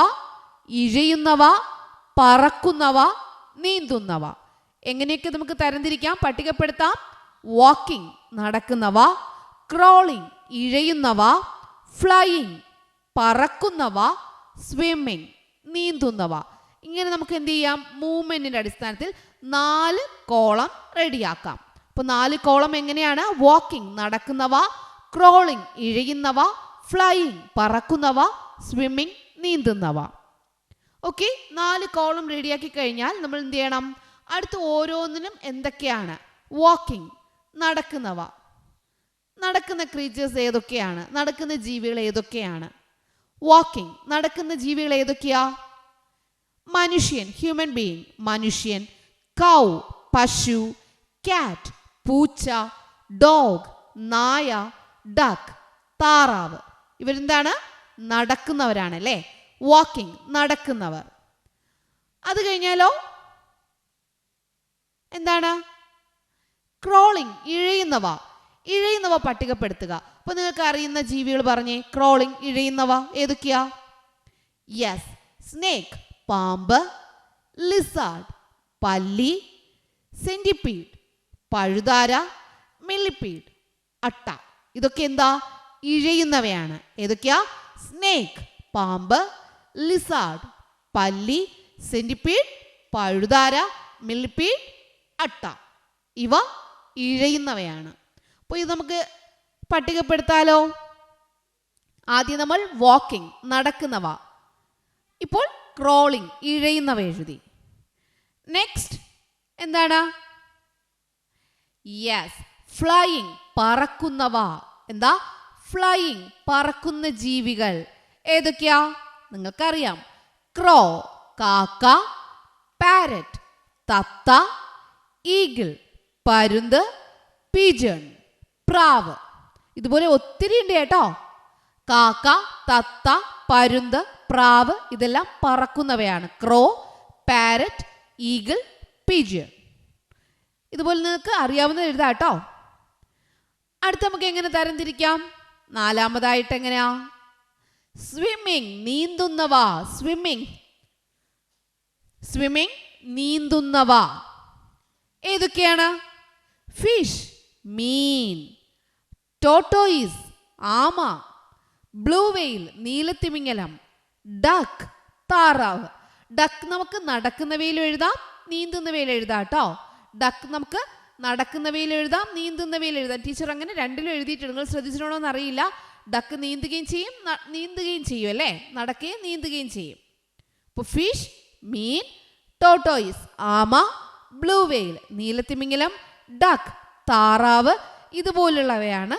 ഇഴയുന്നവ, പറക്കുന്നവ, നീന്തുന്നവ. എങ്ങനെയൊക്കെ നമുക്ക് തരംതിരിക്കാം, പട്ടികപ്പെടുത്താം? വാക്കിംഗ്, നടക്കുന്നവ, ക്രോളിംഗ്, ഇഴയുന്നവ, ഫ്ലൈയിങ്, പറക്കുന്നവ, സ്വിമ്മിങ്, നീന്തുന്നവ. ഇങ്ങനെ നമുക്ക് എന്ത് ചെയ്യാം? മൂവ്മെന്റിന്റെ അടിസ്ഥാനത്തിൽ 4 കോളം റെഡിയാക്കാം. അപ്പോൾ 4 കോളം എങ്ങനെയാണ്? വാക്കിംഗ്, നടക്കുന്നവ, ക്രോളിംഗ്, ഇഴയുന്നവ, ഫ്ലൈയിങ്, പറക്കുന്നവ, സ്വിമ്മിങ്, നീന്തുന്നവ. ഓക്കെ, 4 കോളം റെഡിയാക്കി കഴിഞ്ഞാൽ നമ്മൾ എന്ത് ചെയ്യണം? അടുത്ത് ഓരോന്നിനും എന്തൊക്കെയാണ്? വാക്കിംഗ്, നടക്കുന്നവ. നടക്കുന്ന ക്രീച്ചേഴ്സ് ഏതൊക്കെയാണ്? നടക്കുന്ന ജീവികൾ ഏതൊക്കെയാണ്? വാക്കിംഗ്, നടക്കുന്ന ജീവികൾ ഏതൊക്കെയാ? മനുഷ്യൻ, ഹ്യൂമൻ ബീയിങ്, മനുഷ്യൻ. കൗ, പശു. കാറ്റ്, പൂച്ച. ഡോഗ്, നായ. ഡക്ക്, താറാവ്. ഇവരെന്താണ്? നടക്കുന്നവരാണ് അല്ലേ? വാക്കിംഗ്, നടക്കുന്നവർ. അത് കഴിഞ്ഞാലോ എന്താണ്? ക്രോളിംഗ്, ഇഴയുന്നവ. ഇഴയുന്നവ പട്ടികപ്പെടുത്തുക. അപ്പോൾ നിങ്ങൾക്ക് അറിയുന്ന ജീവികൾ പറഞ്ഞേ. ക്രോളിംഗ്, ഇഴയുന്നവ ഏതൊക്കെയാ? യെസ്. സ്നേക്ക്, പാമ്പ്. ലിസാർഡ്, പല്ലി. സെന്റിപീഡ്, പഴുതാര. മില്ലിപീഡ്, അട്ട. ഇതൊക്കെ എന്താ? ഇഴയുന്നവയാണ്. ഏതൊക്കെയാ? സ്നേക്ക്, പാമ്പ്, ലിസാർഡ്, പല്ലി, സെന്റിപീഡ്, പഴുതാര, മില്ലിപ്പീഡ്, അട്ട. ഇവ ഇഴയുന്നവയാണ്. അപ്പോൾ ഇത് നമുക്ക് പട്ടികപ്പെടുത്താലോ. ആദ്യം നമ്മൾ വാക്കിംഗ്, നടക്കുന്നവ. ഇപ്പോൾ ക്രോളിംഗ്, ഇഴയുന്നവ എഴുതി. നെക്സ്റ്റ് എന്താണ്? യെസ്, ഫ്ലൈയിങ്, പറക്കുന്നവ. എന്താ? ഫ്ലൈയിങ്, പറക്കുന്ന ജീവികൾ. ഏതൊക്കെയാ? നിങ്ങൾക്കറിയാം. ക്രോ, കാക്ക, പാരറ്റ്, തത്ത, ഈഗിൾ, പരുന്ത്, പിജൺ, പ്രാവ്. ഇതുപോലെ ഒത്തിരി ഉണ്ട് കേട്ടോ. കാക്ക, തത്ത, പരുന്ത്, പ്രാവ് ഇതെല്ലാം പറക്കുന്നവയാണ്. ക്രോ, പാരറ്റ്, ഈഗിൾ, പിജൺ. ഇതുപോലെ നിങ്ങൾക്ക് അറിയാവുന്നത് എഴുതാം കേട്ടോ. അടുത്ത നമുക്ക് എങ്ങനെ തരംതിരിക്കാം? നാലാമതായിട്ട് എങ്ങനെയാ? സ്വിമ്മിങ്, നീന്തുന്നവ. സ്വിമ്മിങ്, സ്വിമ്മിങ്, നീന്തുന്നവ. ഏതൊക്കെയാണ്? ഫിഷ്, മീൻ, ടോട്ടോയിസ്, ആമ, ബ്ലൂ വെയിൽ, നീലത്തിമിംഗലം, ഡക്ക്, താറാവ്. ഡക്ക് നമുക്ക് നടക്കുന്നവയിലും എഴുതാം, നീന്തുന്നവയിലും എഴുതാം കേട്ടോ. ഡക്ക് നമുക്ക് നടക്കുന്നവയിൽ എഴുതാം, നീന്തുന്നവയിൽ എഴുതാം. ടീച്ചർ അങ്ങനെ രണ്ടിലും എഴുതിയിട്ടുണ്ട്. നിങ്ങൾ ശ്രദ്ധിച്ചിട്ടുണ്ടോ എന്ന് അറിയില്ല. ഡക്ക് നീന്തുകയും ചെയ്യും, നീന്തുകയും ചെയ്യും അല്ലേ? നടക്കുകയും നീന്തുകയും ചെയ്യും. അപ്പോൾ ഫിഷ്, മീൻ, ടോട്ടോയിസ്, ആമ, ബ്ലൂ വെയിൽ, നീലത്തിമിംഗലം, ഡക്ക്, താറാവ് ഇതുപോലുള്ളവയാണ്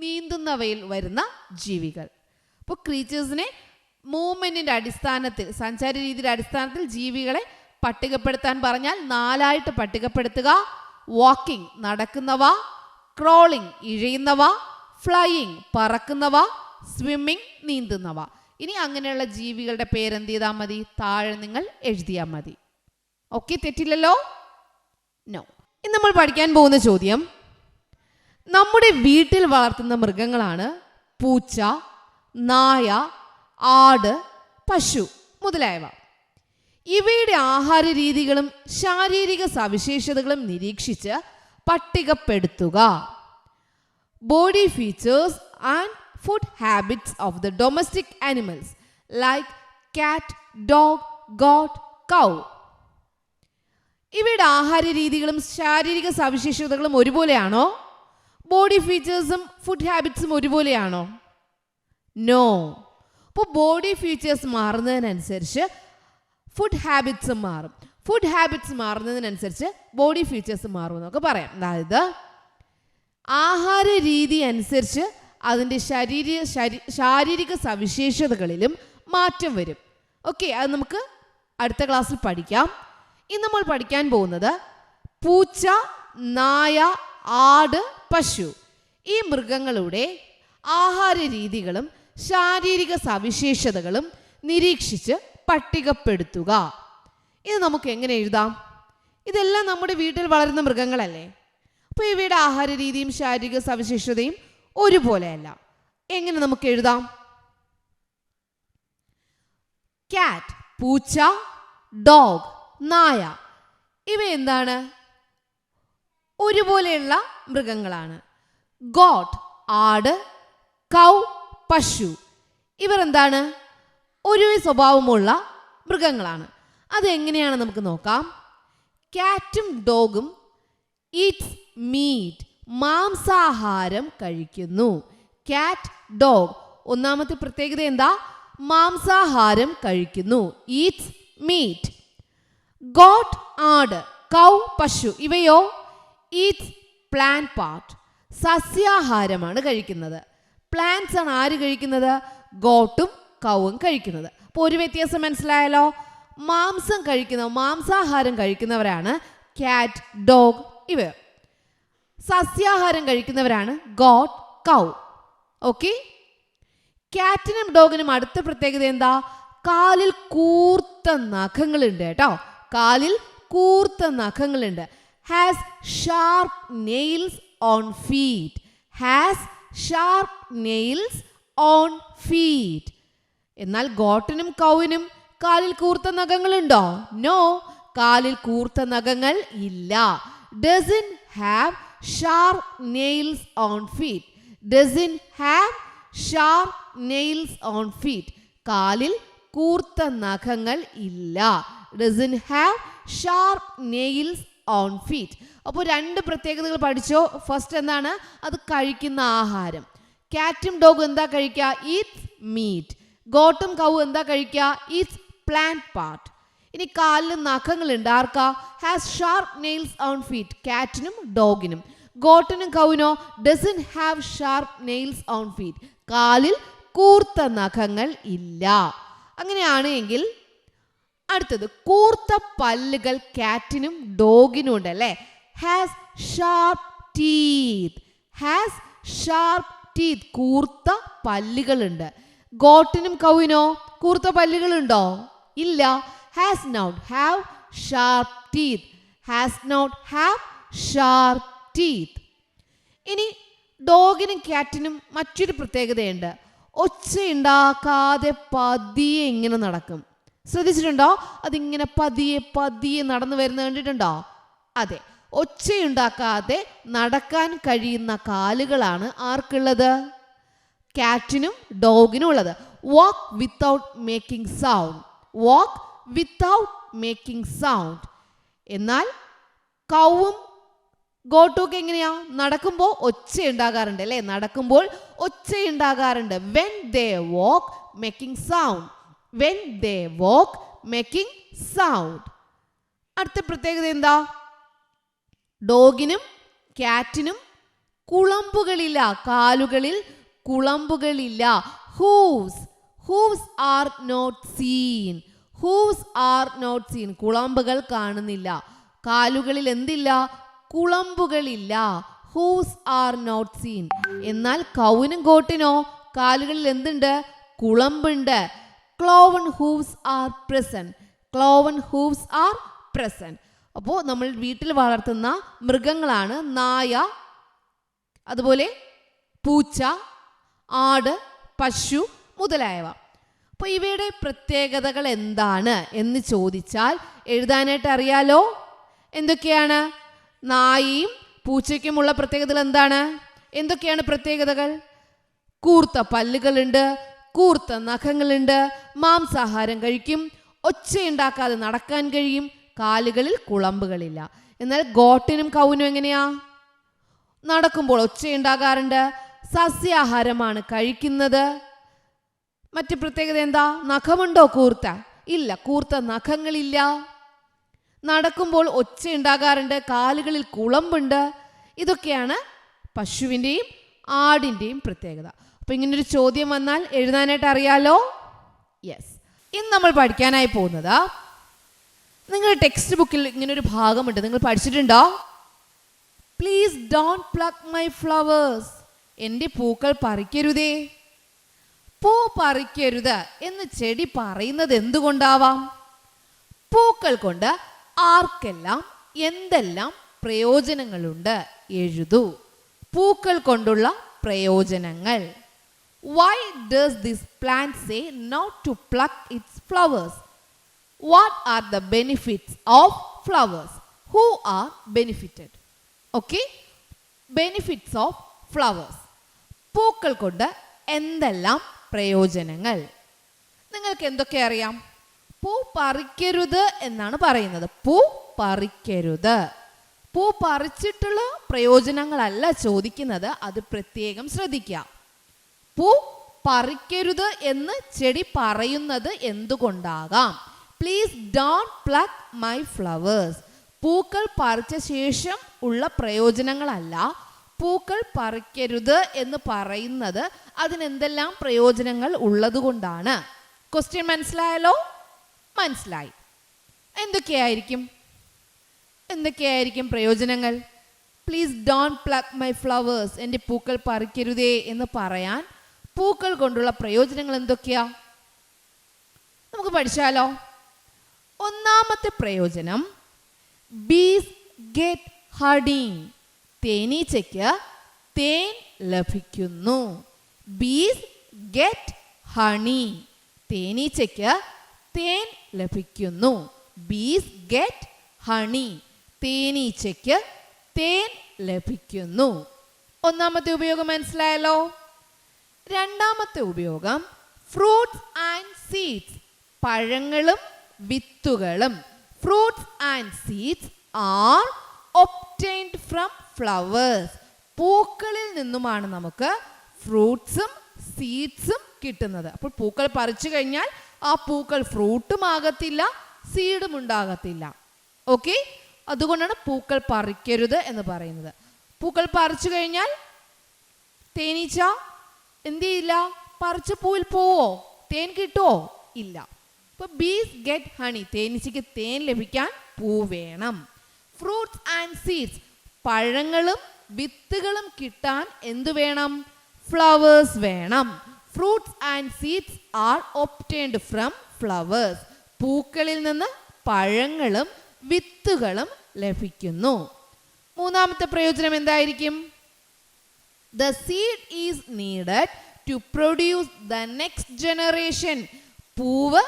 നീന്തുന്നവയിൽ വരുന്ന ജീവികൾ. അപ്പോൾ ക്രീച്ചേഴ്സിനെ മൂവ്മെൻറ്റിൻ്റെ അടിസ്ഥാനത്തിൽ, സഞ്ചാര രീതിയുടെ അടിസ്ഥാനത്തിൽ ജീവികളെ പട്ടികപ്പെടുത്താൻ പറഞ്ഞാൽ 4ആയിട്ട് പട്ടികപ്പെടുത്തുക. വാക്കിംഗ്, നടക്കുന്നവ, ക്രോളിംഗ്, ഇഴയുന്നവ, ഫ്ലൈയിങ്, പറക്കുന്നവ, സ്വിമ്മിങ്, നീന്തുന്നവ. ഇനി അങ്ങനെയുള്ള ജീവികളുടെ പേരെന്ത് ചെയ്താൽ മതി? താഴെ നിങ്ങൾ എഴുതിയാൽ മതി. ഓക്കെ, തെറ്റില്ലല്ലോ? നോ. ഇന്ന് നമ്മൾ പഠിക്കാൻ പോകുന്ന ചോദ്യം, നമ്മുടെ വീട്ടിൽ വളർത്തുന്ന മൃഗങ്ങളാണ് പൂച്ച, നായ, ആട്, പശു മുതലായവ. ഇവയുടെ ആഹാര രീതികളും ശാരീരിക സവിശേഷതകളും നിരീക്ഷിച്ച് പട്ടികപ്പെടുത്തുക. Body features and food habits of the domestic animals like cat, dog, goat, cow. ഇവയുടെ ആഹാര രീതികളും ശാരീരിക സവിശേഷതകളും ഒരുപോലെയാണോ? ബോഡി ഫീച്ചേഴ്സും ഫുഡ് ഹാബിറ്റ്സും ഒരുപോലെയാണോ? നോ. അപ്പോൾ ബോഡി ഫീച്ചേഴ്സ് മാറുന്നതിനനുസരിച്ച് ഫുഡ് ഹാബിറ്റ്സും മാറും. ഫുഡ് ഹാബിറ്റ്സ് മാറുന്നതിനനുസരിച്ച് ബോഡി ഫീച്ചേഴ്സ് മാറും എന്നൊക്കെ പറയാം. അതായത് ആഹാര രീതി അനുസരിച്ച് അതിൻ്റെ ശാരീരിക സവിശേഷതകളിലും മാറ്റം വരും. ഓക്കെ, അത് നമുക്ക് അടുത്ത ക്ലാസ്സിൽ പഠിക്കാം. ഇന്ന് നമ്മൾ പഠിക്കാൻ പോകുന്നത് പൂച്ച, നായ, ആട്, പശു ഈ മൃഗങ്ങളുടെ ആഹാര രീതികളും ശാരീരിക സവിശേഷതകളും നിരീക്ഷിച്ച് പട്ടികപ്പെടുത്തുക. ഇത് നമുക്ക് എങ്ങനെ എഴുതാം? ഇതെല്ലാം നമ്മുടെ വീട്ടിൽ വളരുന്ന മൃഗങ്ങളല്ലേ? അപ്പോൾ ഇവയുടെ ആഹാര രീതിയും ശാരീരിക സവിശേഷതയും ഒരുപോലെയല്ല. എങ്ങനെ നമുക്ക് എഴുതാം? കാറ്റ്, പൂച്ച, ഡോഗ്, നായ ഇവ എന്താണ്? ഒരുപോലെയുള്ള മൃഗങ്ങളാണ്. ഗോട്ട്, ആട്, കൗ, പശു ഇവർ എന്താണ്? ഒരു സ്വഭാവമുള്ള മൃഗങ്ങളാണ്. അതെങ്ങനെയാണ് നമുക്ക് നോക്കാം. കാറ്റും ഡോഗും ഈറ്റ്സ് മീറ്റ്, മാംസാഹാരം കഴിക്കുന്നു. കാറ്റ്, ഡോഗ് ഒന്നാമത്തെ പ്രത്യേകത എന്താ? മാംസാഹാരം കഴിക്കുന്നു. Eats meet. ഗോട്ട്, ആട്, കൗ, പശു ഇവയോ ഈറ്റ്സ് പ്ലാന്റ് പാർട്ട്, സസ്യാഹാരമാണ് കഴിക്കുന്നത്. പ്ലാന്റ്സ് ആണ് ആര് കഴിക്കുന്നത്? ഗോട്ടും കൗവും കഴിക്കുന്നത്. അപ്പോൾ ഒരു വ്യത്യാസം മനസ്സിലായല്ലോ. മാംസാഹാരം കഴിക്കുന്നവരാണ് കാറ്റ്, ഡോഗ് ഇവർ. സസ്യാഹാരം കഴിക്കുന്നവരാണ് ഗോട്ട്, കൗ. ഓക്കെ. കാറ്റിനും ഡോഗിനും അടുത്ത പ്രത്യേകത എന്താ? കാലിൽ കൂർത്ത നഖങ്ങളുണ്ട് കേട്ടോ. കാലിൽ കൂർത്ത നഖങ്ങളുണ്ട്. Has sharp nails on feet. Has sharp nails on feet. എന്നാൽ ഗോട്ടിനും കൗവിനും കാലിൽ കൂർത്ത നഖങ്ങളുണ്ടോ? നോ, കാലിൽ കൂർത്ത നഖങ്ങൾ ഇല്ല. doesn't have sharp nails on feet. doesn't have sharp nails on feet. കാലിൽ കൂർത്ത നഖങ്ങൾ ഇല്ല. doesn't have sharp nails on feet. അപ്പോൾ രണ്ട് പ്രത്യേകതകൾ പഠിച്ചോ. ഫസ്റ്റ് എന്താണ്? അത് കഴിക്കുന്ന ആഹാരം. കാറ്റും ഡോഗും എന്താ കഴിക്കുക? Eats meet. ഗോട്ടും കൗവും എന്താ കഴിക്കുക? Eats plant part. ഇനി കാലിൽ നഖങ്ങളുണ്ട്. ആർക്കാ? Has sharp nails on feet. കാറ്റിനും ഡോഗിനും. ഗോട്ടിനും കൗവിനോ? Doesn't have sharp nails on feet. കാലിൽ കൂർത്ത നഖങ്ങൾ ഇല്ല. അങ്ങനെയാണ് എങ്കിൽ അടുത്തത് കൂർത്ത പല്ലുകൾ കാറ്റിനും ഡോഗിനും ഉണ്ട് അല്ലേ? Has sharp teeth. Has sharp teeth. കൂർത്ത പല്ലുകളുണ്ട്. ഗോട്ടിനും കൗവിനോ കൂർത്ത പല്ലുകളുണ്ടോ? ഇല്ല. Has not have sharp teeth. Has not have sharp teeth. ഇനി ഡോഗിനും കാറ്റിനും മറ്റൊരു പ്രത്യേകതയുണ്ട്. ഒച്ചയുണ്ടാക്കാതെ പതിയെ ഇങ്ങനെ നടക്കും. ശ്രദ്ധിച്ചിട്ടുണ്ടോ? അതിങ്ങനെ പതിയെ പതിയെ നടന്നു വരുന്നത് കണ്ടിട്ടുണ്ടോ? അതെ, ഒച്ചയുണ്ടാക്കാതെ നടക്കാൻ കഴിയുന്ന കാലുകളാണ് ആർക്കുള്ളത്? കാറ്റിനും ഡോഗിനും ഉള്ളത്. Walk without making sound. Walk without making sound. എന്നാൽ കൗവും ഗോട്ടുമൊക്കെ എങ്ങനെയാ? നടക്കുമ്പോൾ ഒച്ചയുണ്ടാകാറുണ്ട് അല്ലേ? നടക്കുമ്പോൾ ഒച്ചയുണ്ടാകാറുണ്ട്. When they walk making sound. When they walk making sound. അടുത്ത പ്രത്യേകത എന്താ? ഡോഗിനും കാറ്റിനും കുളമ്പുകളില്ല. കാലുകളിൽ കുളമ്പുകളില്ല. Hooves. Hooves are not seen. Hooves are not seen. കുളമ്പുകൾ കാണുന്നില്ല. കാലുകളിൽ എന്തില്ല? കുളമ്പുകളില്ല. Hooves are not seen. എന്നാൽ കൗവിനും ഗോട്ടിനോ കാലുകളിൽ എന്തുണ്ട്? കുളമ്പുണ്ട്. Cloven hooves are present. Cloven hooves are present. അപ്പോൾ നമ്മൾ വീട്ടിൽ വളർത്തുന്ന മൃഗങ്ങളാണ് നായ, അതുപോലെ പൂച്ച, ആട്, പശു മുതലായവ. അപ്പോൾ ഇവയുടെ പ്രത്യേകതകൾ എന്താണ് എന്ന് ചോദിച്ചാൽ എഴുതാനായിട്ട് അറിയാലോ. എന്തൊക്കെയാണ്? നായയും പൂച്ചയ്ക്കുമുള്ള പ്രത്യേകതകൾ എന്താണ്? എന്തൊക്കെയാണ് പ്രത്യേകതകൾ? കൂർത്ത പല്ലുകളുണ്ട്, കൂർത്ത നഖങ്ങളുണ്ട്, മാംസാഹാരം കഴിക്കും, ഒച്ചയുണ്ടാക്കാതെ നടക്കാൻ കഴിയും, കാലുകളിൽ കുളമ്പുകളില്ല. എന്നാൽ ഗോട്ടിനും കൗവിനും എങ്ങനെയാ? നടക്കുമ്പോൾ ഒച്ചയുണ്ടാകാറുണ്ട്, സസ്യാഹാരമാണ് കഴിക്കുന്നത്. മറ്റു പ്രത്യേകത എന്താ? നഖമുണ്ടോ കൂർത്ത? ഇല്ല, കൂർത്ത നഖങ്ങളില്ല. നടക്കുമ്പോൾ ഒച്ചയുണ്ടാകാറുണ്ട്, കാലുകളിൽ കുളമ്പുണ്ട്. ഇതൊക്കെയാണ് പശുവിൻ്റെയും ആടിൻ്റെയും പ്രത്യേകത. അപ്പോൾ ഇങ്ങനൊരു ചോദ്യം വന്നാൽ എഴുതാനായിട്ട് അറിയാലോ. യെസ്. ഇന്ന് നമ്മൾ പഠിക്കാനായി പോകുന്നത്, നിങ്ങളുടെ ടെക്സ്റ്റ് ബുക്കിൽ ഇങ്ങനൊരു ഭാഗമുണ്ട്, നിങ്ങൾ പഠിച്ചിട്ടുണ്ടോ? Please don't pluck my flowers. എൻ്റെ പൂക്കൾ പറിക്കരുതേ. പൂ പറിക്കരുത് എന്ന് ചെടി പറയുന്നത് എന്തുകൊണ്ടാവാം? പൂക്കൾ കൊണ്ട് ആർക്കെല്ലാം എന്തെല്ലാം പ്രയോജനങ്ങളുണ്ട് എഴുതൂ. പൂക്കൾ കൊണ്ടുള്ള പ്രയോജനങ്ങൾ. Why does this plant say not to pluck its flowers? What are the benefits of flowers? Who are benefited? Okay? Benefits of flowers. പൂക്കൾ കൊണ്ട് എന്തെല്ലാം പ്രയോജനങ്ങൾ? നിങ്ങൾക്ക് എന്തൊക്കെ അറിയാം? പൂ പറിക്കരുത് എന്നാണ് പറയുന്നത്. പൂ പറിക്കരുത്. പൂ പറിച്ചിട്ടുള്ള പ്രയോജനങ്ങളല്ല ചോദിക്കുന്നത്, അത് പ്രത്യേകം ശ്രദ്ധിക്കുക. പൂ പറിക്കരുത് എന്ന് ചെടി പറയുന്നത് എന്തുകൊണ്ടാകാം? Please don't pluck my flowers. പൂക്കൾ പറിച്ച ശേഷം ഉള്ള പ്രയോജനങ്ങളല്ല, പൂക്കൾ പറിക്കരുത് എന്ന് പറയുന്നത് അതിനെന്തെല്ലാം പ്രയോജനങ്ങൾ ഉള്ളതുകൊണ്ടാണ്. ക്വസ്റ്റ്യൻ മനസ്സിലായല്ലോ? മനസ്സിലായി. എന്തൊക്കെയായിരിക്കും പ്രയോജനങ്ങൾ? Please don't pluck my flowers, എൻ്റെ പൂക്കൾ പറിക്കരുതേ എന്ന് പറയാൻ പൂക്കൾ കൊണ്ടുള്ള പ്രയോജനങ്ങൾ എന്തൊക്കെയാ? നമുക്ക് പഠിച്ചാലോ. ഒന്നാമത്തെ പ്രയോജനം, ബീസ് ഗെറ്റ് ഹണി. തേനീച്ചയ്ക്ക് തേൻ ലഭിക്കുന്നു. ബീസ് ഗെറ്റ് ഹണി. തേനീച്ചയ്ക്ക് തേൻ ലഭിക്കുന്നു. ബീസ് ഗെറ്റ് ഹണി. തേനീച്ചയ്ക്ക് തേൻ ലഭിക്കുന്നു. ഒന്നാമത്തെ ഉപയോഗം മനസ്സിലായല്ലോ. രണ്ടാമത്തെ ഉപയോഗം, ഫ്രൂട്ട്സ് ആൻഡ് സീഡ്സ്. പഴങ്ങളും വിത്തുകളും. Fruits and seeds are obtained from flowers. പൂക്കളിൽ നിന്നുമാണ് നമുക്ക് ഫ്രൂട്ട്സും സീഡ്സും കിട്ടുന്നത്. അപ്പോൾ പൂക്കൾ പറിച്ചു കഴിഞ്ഞാൽ ആ പൂക്കൾ ഫ്രൂട്ടും ആകത്തില്ല, സീഡും ഉണ്ടാകത്തില്ല. ഓക്കെ, അതുകൊണ്ടാണ് പൂക്കൾ പറിക്കരുത് എന്ന് പറയുന്നത്. പൂക്കൾ പറിച്ചു കഴിഞ്ഞാൽ തേനീച്ച എന്ത് ചെയ്യില്ല, പറിച്ച പൂവിൽ പോവോ? തേൻ കിട്ടുമോ? ഇല്ല. ഇപ്പൊ ബീസ് ഗെറ്റ് ഹണി, തേനീച്ചയ്ക്ക് തേൻ ലഭിക്കാൻ പൂ വേണം. ഫ്രൂട്ട്സ് ആൻഡ് സീഡ്സ്, പഴങ്ങളും വിത്തുകളും കിട്ടാൻ എന്തു വേണം? ഫ്ലവേഴ്സ് വേണം. Fruits and seeds are obtained from flowers. പൂക്കളിൽ നിന്ന് പഴങ്ങളും വിത്തുകളും ലഭിക്കുന്നു. മൂന്നാമത്തെ പ്രയോജനം എന്തായിരിക്കും? The seed is needed to produce the next generation. പൂവ്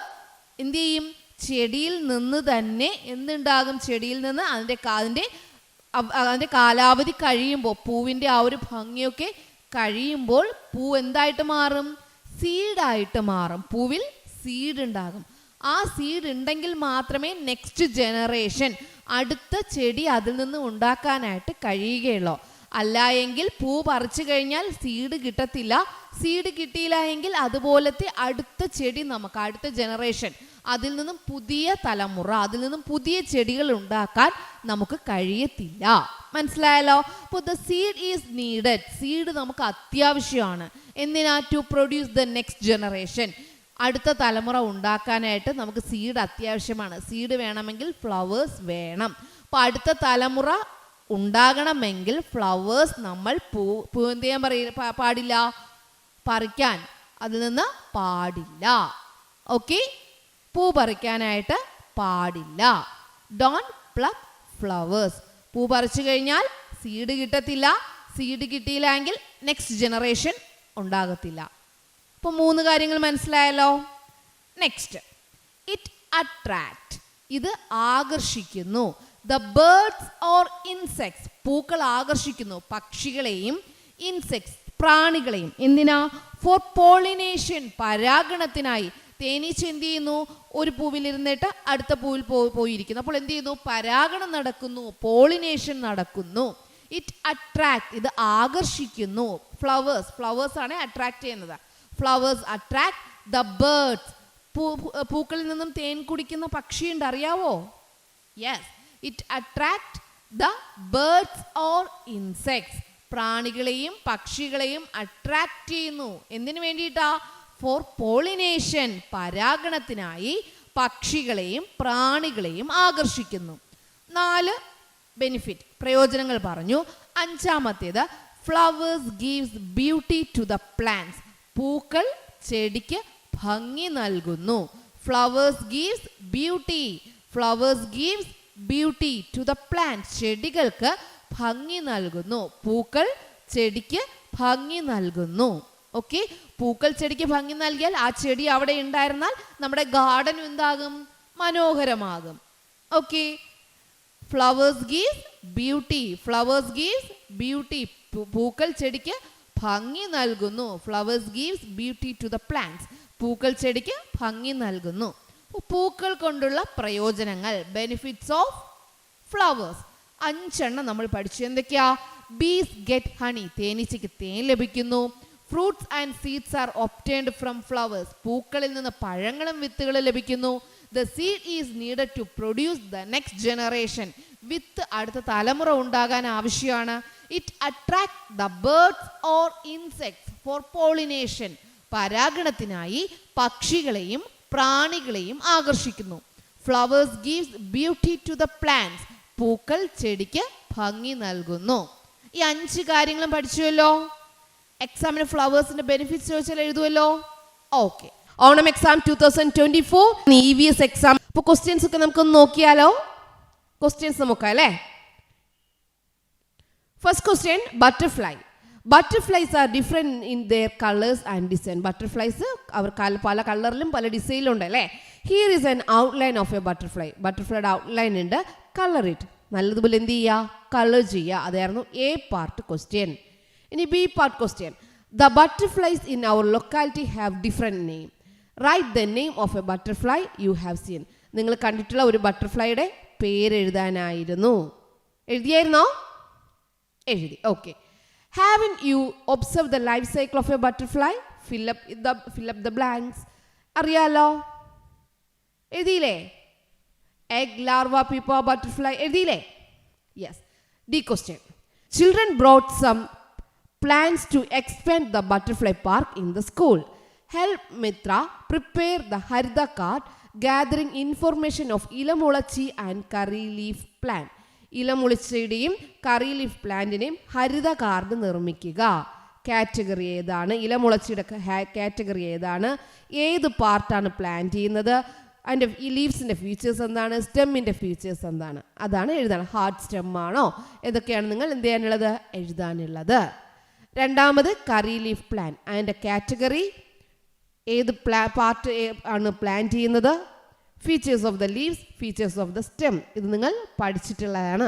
എന്ത് ചെയ്യും? ചെടിയിൽ നിന്ന് തന്നെ എന്തുണ്ടാകും? ചെടിയിൽ നിന്ന് അതിൻ്റെ കാലാവധി കഴിയുമ്പോൾ, പൂവിൻ്റെ ആ ഒരു ഭംഗിയൊക്കെ കഴിയുമ്പോൾ പൂ എന്തായിട്ട് മാറും? സീഡായിട്ട് മാറും. പൂവിൽ സീഡ് ഉണ്ടാകും. ആ സീഡ് ഉണ്ടെങ്കിൽ മാത്രമേ നെക്സ്റ്റ് ജനറേഷൻ, അടുത്ത ചെടി അതിൽ നിന്ന് ഉണ്ടാക്കാനായിട്ട് കഴിയുകയുള്ളൂ. അല്ല എങ്കിൽ പൂ പറിച്ചു കഴിഞ്ഞാൽ സീഡ് കിട്ടത്തില്ല. സീഡ് കിട്ടിയില്ല എങ്കിൽ അതുപോലത്തെ അടുത്ത ചെടി, നമുക്ക് അടുത്ത ജനറേഷൻ, അതിൽ നിന്നും പുതിയ തലമുറ, അതിൽ നിന്നും പുതിയ ചെടികൾ ഉണ്ടാക്കാൻ നമുക്ക് കഴിയത്തില്ല. മനസ്സിലായല്ലോ? അപ്പോൾ the seed is needed. Seed നമുക്ക് അത്യാവശ്യമാണ്. എന്തിനാ? To produce the next generation. അടുത്ത തലമുറ ഉണ്ടാക്കാനായിട്ട് നമുക്ക് സീഡ് അത്യാവശ്യമാണ്. സീഡ് വേണമെങ്കിൽ ഫ്ലവേഴ്സ് വേണം. അപ്പോൾ അടുത്ത തലമുറ ഉണ്ടാകണമെങ്കിൽ ഫ്ലവേഴ്സ് നമ്മൾ പൂ എന്ത് ചെയ്യാൻ പാടില്ല? പറിക്കാൻ അതിൽ നിന്ന് പാടില്ല. ഓക്കെ, പൂ പറിക്കാനായിട്ട് പാടില്ല. Don't pluck flowers. പൂ പറിച്ചു കഴിഞ്ഞാൽ സീഡ് കിട്ടത്തില്ല. സീഡ് കിട്ടിയില്ല എങ്കിൽ നെക്സ്റ്റ് ജനറേഷൻ ഉണ്ടാകത്തില്ല. അപ്പോൾ 3 കാര്യങ്ങൾ മനസ്സിലായല്ലോ. നെക്സ്റ്റ്, ഇറ്റ് അട്രാക്ട്, ഇത് ആകർഷിക്കുന്നു. ദ ബേർഡ്സ് ഓർ ഇൻസെക്ട്സ്, പൂക്കൾ ആകർഷിക്കുന്നു പക്ഷികളെയും ഇൻസെക്ട്സ് പ്രാണികളെയും. എന്തിനാ? ഫോർ പോളിനേഷൻ, പരാഗണത്തിനായി. തേനീച്ച എന്ത് ചെയ്യുന്നു? ഒരു പൂവിലിരുന്നിട്ട് അടുത്ത പൂവിൽ പോയിരിക്കുന്നു. അപ്പോൾ എന്ത് ചെയ്യുന്നു? പരാഗണം നടക്കുന്നു, പോളിനേഷൻ നടക്കുന്നു. ഇറ്റ് അട്രാക്ട്, ഇത് ആകർഷിക്കുന്നു. ഫ്ലവേഴ്സ് ആണ് അട്രാക്ട് ചെയ്യുന്നത്. ഫ്ലവേഴ്സ് അട്രാക്ട് ദ ബേർഡ്സ്, പൂക്കളിൽ നിന്നും തേൻ കുടിക്കുന്ന പക്ഷിയുണ്ട്, അറിയാവോ? Yes, it attract the birds or insects, പ്രാണികളെയും പക്ഷികളെയും അട്രാക്ട് ചെയ്യുന്നു. എന്തിനു വേണ്ടിയിട്ടാ? ഫോർ പോളിനേഷൻ, പരാഗണത്തിനായി പക്ഷികളെയും പ്രാണികളെയും ആകർഷിക്കുന്നു. 4 ബെനിഫിറ്റ്, പ്രയോജനങ്ങൾ പറഞ്ഞു. 5-ാമത്തേത്, flowers gives beauty to the plants, പൂക്കൾ ചെടിക്ക് ഭംഗി നൽകുന്നു. Flowers gives beauty, flowers gives beauty to the plants, ചെടികൾക്ക് ഭംഗി നൽകുന്നു. പൂക്കൾ ചെടിക്ക് ഭംഗി നൽകുന്നു. ഓക്കെ, പൂക്കൾ ചെടിക്ക് ഭംഗി നൽകിയാൽ ആ ചെടി അവിടെ ഉണ്ടായിരുന്നാൽ നമ്മുടെ ഗാർഡൻ എന്താകും? മനോഹരമാകും. Okay, flowers gives beauty, flowers gives beauty, പൂക്കൾ ചെടിക്ക് ഭംഗി നൽകുന്നു. Flowers gives beauty to the plants, പൂക്കൾ ചെടിക്ക് ഭംഗി നൽകുന്നു. പൂക്കൾ കൊണ്ടുള്ള പ്രയോജനങ്ങൾ, ബെനിഫിറ്റ്സ് ഓഫ് ഫ്ലവേഴ്സ് 5 നമ്മൾ പഠിച്ചു. എന്തൊക്കെയാ? ബീസ് ഗെറ്റ് ഹണി, തേനീച്ചയ്ക്ക് തേൻ ലഭിക്കുന്നു. Fruits and seeds are obtained from flowers, പൂക്കളിൽ നിന്ന് പഴങ്ങളും വിത്തുകളും ലഭിക്കുന്നു. The seed is needed to produce the next generation, വിത്ത് അടുത്ത തലമുറ ഉണ്ടാകാൻ ആവശ്യമാണ്. It attract the birds or insects for pollination, പരാഗണത്തിനായി പക്ഷികളെയും പ്രാണികളെയും ആകർഷിക്കുന്നു. Flowers gives beauty to the plants, പൂക്കൾ ചെടിക്ക് ഭംഗി നൽകുന്നു. ഈ 5 കാര്യങ്ങളും പഠിച്ചുവല്ലോ. എക്സാമിന് ഫ്ലവേഴ്സിന്റെ ബെനിഫിറ്റ്സ് ചോദിച്ചാൽ എഴുതുമല്ലോ. Okay, Onam exam 2024 EVS exam. അപ്പോൾ ക്വസ്റ്റ്യൻസ് ഒക്കെ നമുക്കൊന്ന് നോക്കിയാലോ. ക്വസ്റ്റ്യൻസ് നോക്കാം അല്ലേ. First question, butterfly. Butterflies are different in their colours and design. Butterflies അവർ പല കളറിലും പല ഡിസൈനിലും ഉണ്ട് അല്ലേ. Here is an outline of a butterfly. ബട്ടർഫ്ലൈയുടെ ഔട്ട്ലൈൻ ഉണ്ട്. കളർ ഇറ്റ്, നല്ലതുപോലെ എന്ത് ചെയ്യുക? കളർ ചെയ്യുക. അതായിരുന്നു എ പാർട്ട് ക്വസ്റ്റ്യൻ. ഇനി B part question, the butterflies in our locality have different name. Write the name of a butterfly you have seen. നിങ്ങൾ കണ്ടിട്ടുള്ള ഒരു ബട്ടർഫ്ലൈയുടെ പേരെഴുതാനായിരുന്നു. എഴുതിയായിരുന്നോ? എഴുതി. Okay. Haven't you observed the life cycle of a butterfly? Fill up the blanks. അറിയാലോ? എഴുതിയില്ലേ? Egg, larva, pupa, butterfly. എഴുതിയില്ലേ? Yes. D question. Children brought some plans to expand the butterfly park in the school. Help Mitra prepare the Harida card gathering information of Ilamulachi and curry leaf plant. ഇലമുളിച്ചയുടെയും curry leaf പ്ലാന്റിനെയും ഹരിത card നിർമ്മിക്കുക. Category ഏതാണ്? ഇലമുളച്ചിയുടെ category ഏതാണ്? ഏത് പാർട്ടാണ് plant ചെയ്യുന്നത്? അതിൻ്റെ ഈ ലീവ്സിൻ്റെ ഫീച്ചേഴ്സ് എന്താണ്? സ്റ്റെമ്മിൻ്റെ ഫീച്ചേഴ്സ് എന്താണ്? അതാണ് എഴുതാൻ. ഹാർഡ് സ്റ്റെം ആണോ? ഇതൊക്കെയാണ് നിങ്ങൾ എന്ത് ചെയ്യാനുള്ളത്? എഴുതാനുള്ളത്. രണ്ടാമത് കറി ലീഫ് പ്ലാൻ. അതിൻ്റെ കാറ്റഗറി ഏത് പാർട്ട് ആണ് പ്ലാന്റ് ചെയ്യുന്നത്? Features of the leaves, features of the stem. ഇത് നിങ്ങൾ പഠിച്ചിട്ടുള്ളതാണ്.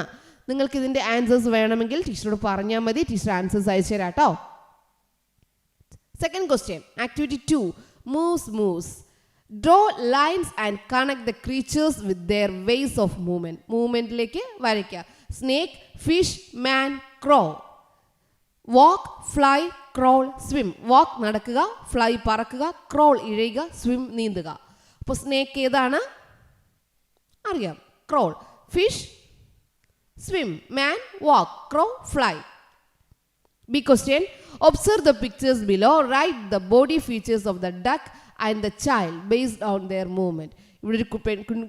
നിങ്ങൾക്ക് ഇതിൻ്റെ ആൻസേഴ്സ് വേണമെങ്കിൽ ടീച്ചറോട് പറഞ്ഞാൽ മതി. ടീച്ചർ ആൻസേഴ്സ് അയച്ചു തരാം കേട്ടോ. Second question. Activity 2. Moves. Draw lines and connect the creatures with their ways of movement. മൂവ്മെൻറ്റിലേക്ക് വരയ്ക്കുക. Snake, fish, man, crow. Walk, fly, crawl, swim. Walk നടക്കുക, ഫ്ലൈ പറക്കുക, ക്രോൾ ഇഴയുക, സ്വിം നീന്തുക. അപ്പോൾ സ്നേക്ക് ഏതാണ്? അറിയാം. Crawl. Fish, swim. Man, walk. Crow, fly. B question. Observe the pictures below. Write the body features of the duck and the child based on their movement. ഇവിടെ ഒരു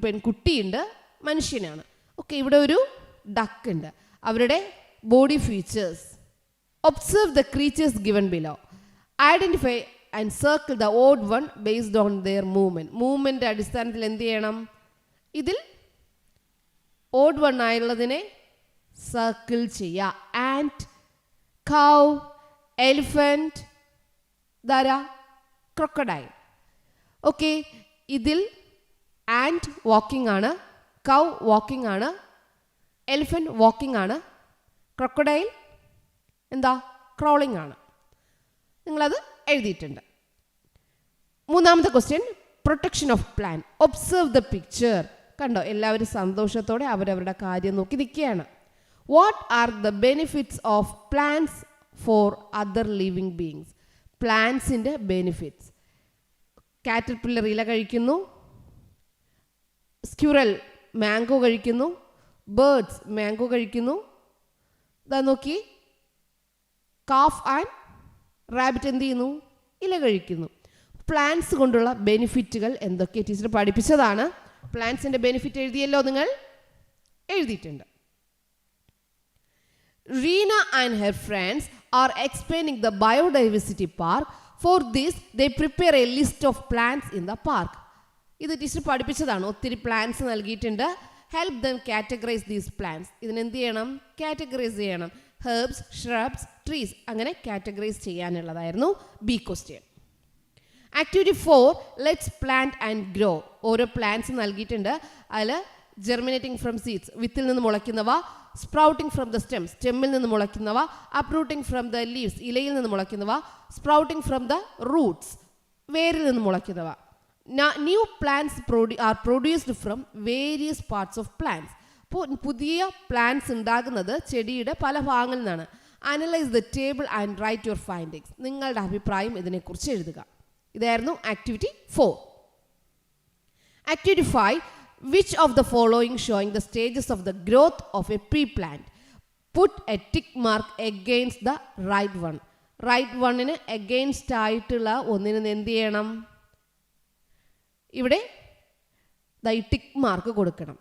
പെൺകുട്ടിയുണ്ട്, മനുഷ്യനാണ്. Okay. ഇവിടെ ഒരു ഡക്ക് ഉണ്ട്. അവരുടെ body features. Observe the creatures given below. Identify and circle the odd one based on their movement. Movement അടിസ്ഥാനത്തിൽ എന്ത് ചെയ്യണം? ഇതിൽ ഓഡ് വൺ ആയുള്ളതിനെ സർക്കിൾ ചെയ്യുക. And, cow, elephant, crocodile. Okay. ഇതിൽ ആൻറ്റ് വാക്കിംഗ് ആണ്, കൗ വാക്കിംഗ് ആണ്, എലിഫൻറ്റ് വാക്കിംഗ് ആണ്, crocodile എന്താ? ക്രോളിംഗ് ആണ്. നിങ്ങളത് എഴുതിയിട്ടുണ്ട്. മൂന്നാമത്തെ question. Protection of plan. Observe the picture. കണ്ടോ? എല്ലാവരും സന്തോഷത്തോടെ അവരവരുടെ കാര്യം നോക്കി നിൽക്കുകയാണ്. What are the benefits of plants for other living beings? പ്ലാന്റ്സിൻ്റെ ബെനിഫിറ്റ്സ്. കാറ്റർപില്ലർ ഇല കഴിക്കുന്നു, സ്ക്യൂറൽ മാംഗോ കഴിക്കുന്നു, ബേർഡ്സ് മാംഗോ കഴിക്കുന്നു. ഇതാ നോക്കി, കാഫ് ആൻഡ് റാബിറ്റ് എന്ത് ചെയ്യുന്നു? ഇല കഴിക്കുന്നു. പ്ലാന്റ്സ് കൊണ്ടുള്ള ബെനിഫിറ്റുകൾ എന്തൊക്കെ ടീച്ചർ പഠിപ്പിച്ചതാണ്. പ്ലാന്റ്സിൻ്റെ ബെനിഫിറ്റ് എഴുതിയല്ലോ, നിങ്ങൾ എഴുതിയിട്ടുണ്ട്. Reena and her friends are explaining the biodiversity park. For this they prepare a list of plants in the park. ഇത് ടീച്ചർ പഠിപ്പിച്ചതാണ്. ഒത്തിരി പ്ലാന്റ്സ് നൽകിയിട്ടുണ്ട്. Help them categorise these plants. ഇതിനെന്ത് ചെയ്യണം? കാറ്റഗറൈസ് ചെയ്യണം. ഹെർബ്സ്, ഷ്രബ്സ്, ട്രീസ്, അങ്ങനെ കാറ്റഗറൈസ് ചെയ്യാനുള്ളതായിരുന്നു B question. Activity 4. Let's plant and grow. ഓരോ പ്ലാന്റ്സ് നൽകിയിട്ടുണ്ട്. അതിൽ ജെർമിനേറ്റിംഗ് ഫ്രം സീഡ്സ്, വിത്തിൽ നിന്ന് മുളയ്ക്കുന്നവ. സ്പ്രൗട്ടിംഗ് ഫ്രം ദ സ്റ്റെം, സ്റ്റെമ്മിൽ നിന്ന് മുളയ്ക്കുന്നവ. അപ്രൂട്ടിംഗ് ഫ്രം ദ ലീവ്സ്, ഇലയിൽ നിന്ന് മുളയ്ക്കുന്നവ. സ്പ്രൗട്ടിംഗ് ഫ്രം ദ റൂട്ട്സ്, വേരിൽ നിന്ന് മുളയ്ക്കുന്നവ. New plants are produced from various parts of plants. അപ്പോൾ പുതിയ പ്ലാന്റ്സ് ഉണ്ടാകുന്നത് ചെടിയുടെ പല ഭാഗങ്ങളിൽ നിന്നാണ്. Analyse the table and write your findings. നിങ്ങളുടെ അഭിപ്രായം ഇതിനെക്കുറിച്ച് എഴുതുക. ഇതായിരുന്നു activity 4. Activity 5. Which of the following showing the stages of the growth of a pre plant. Put a tick mark against the right one. Right വണ്ണിന് against ആയിട്ടുള്ള ഒന്നിന് എന്ത് ചെയ്യണം? ഇവിടെ ഈ ടിക്ക് മാർക്ക് കൊടുക്കണം.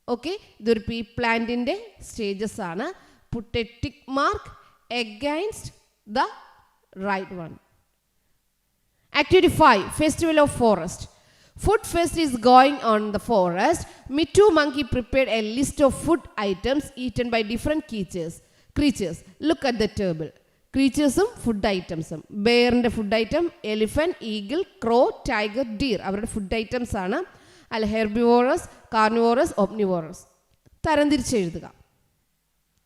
ഓക്കെ. ഇതൊരു പീ പ്ലാന്റിൻ്റെ സ്റ്റേജസ് ആണ്. Put a tick mark against the right one. Activity 5. Festival of forest. Food fest is going on in the forest. Mittu monkey prepared a list of food items eaten by different creatures. Look at the table. Creaturesum food itemsum. Bearinte food item, elephant, eagle, crow, tiger, deer. അവരുടെ food items ആണ്. അല്ല herbivorous, carnivorous, ഒപ്നിവോറസ്. തരംതിരിച്ച് എഴുതുക.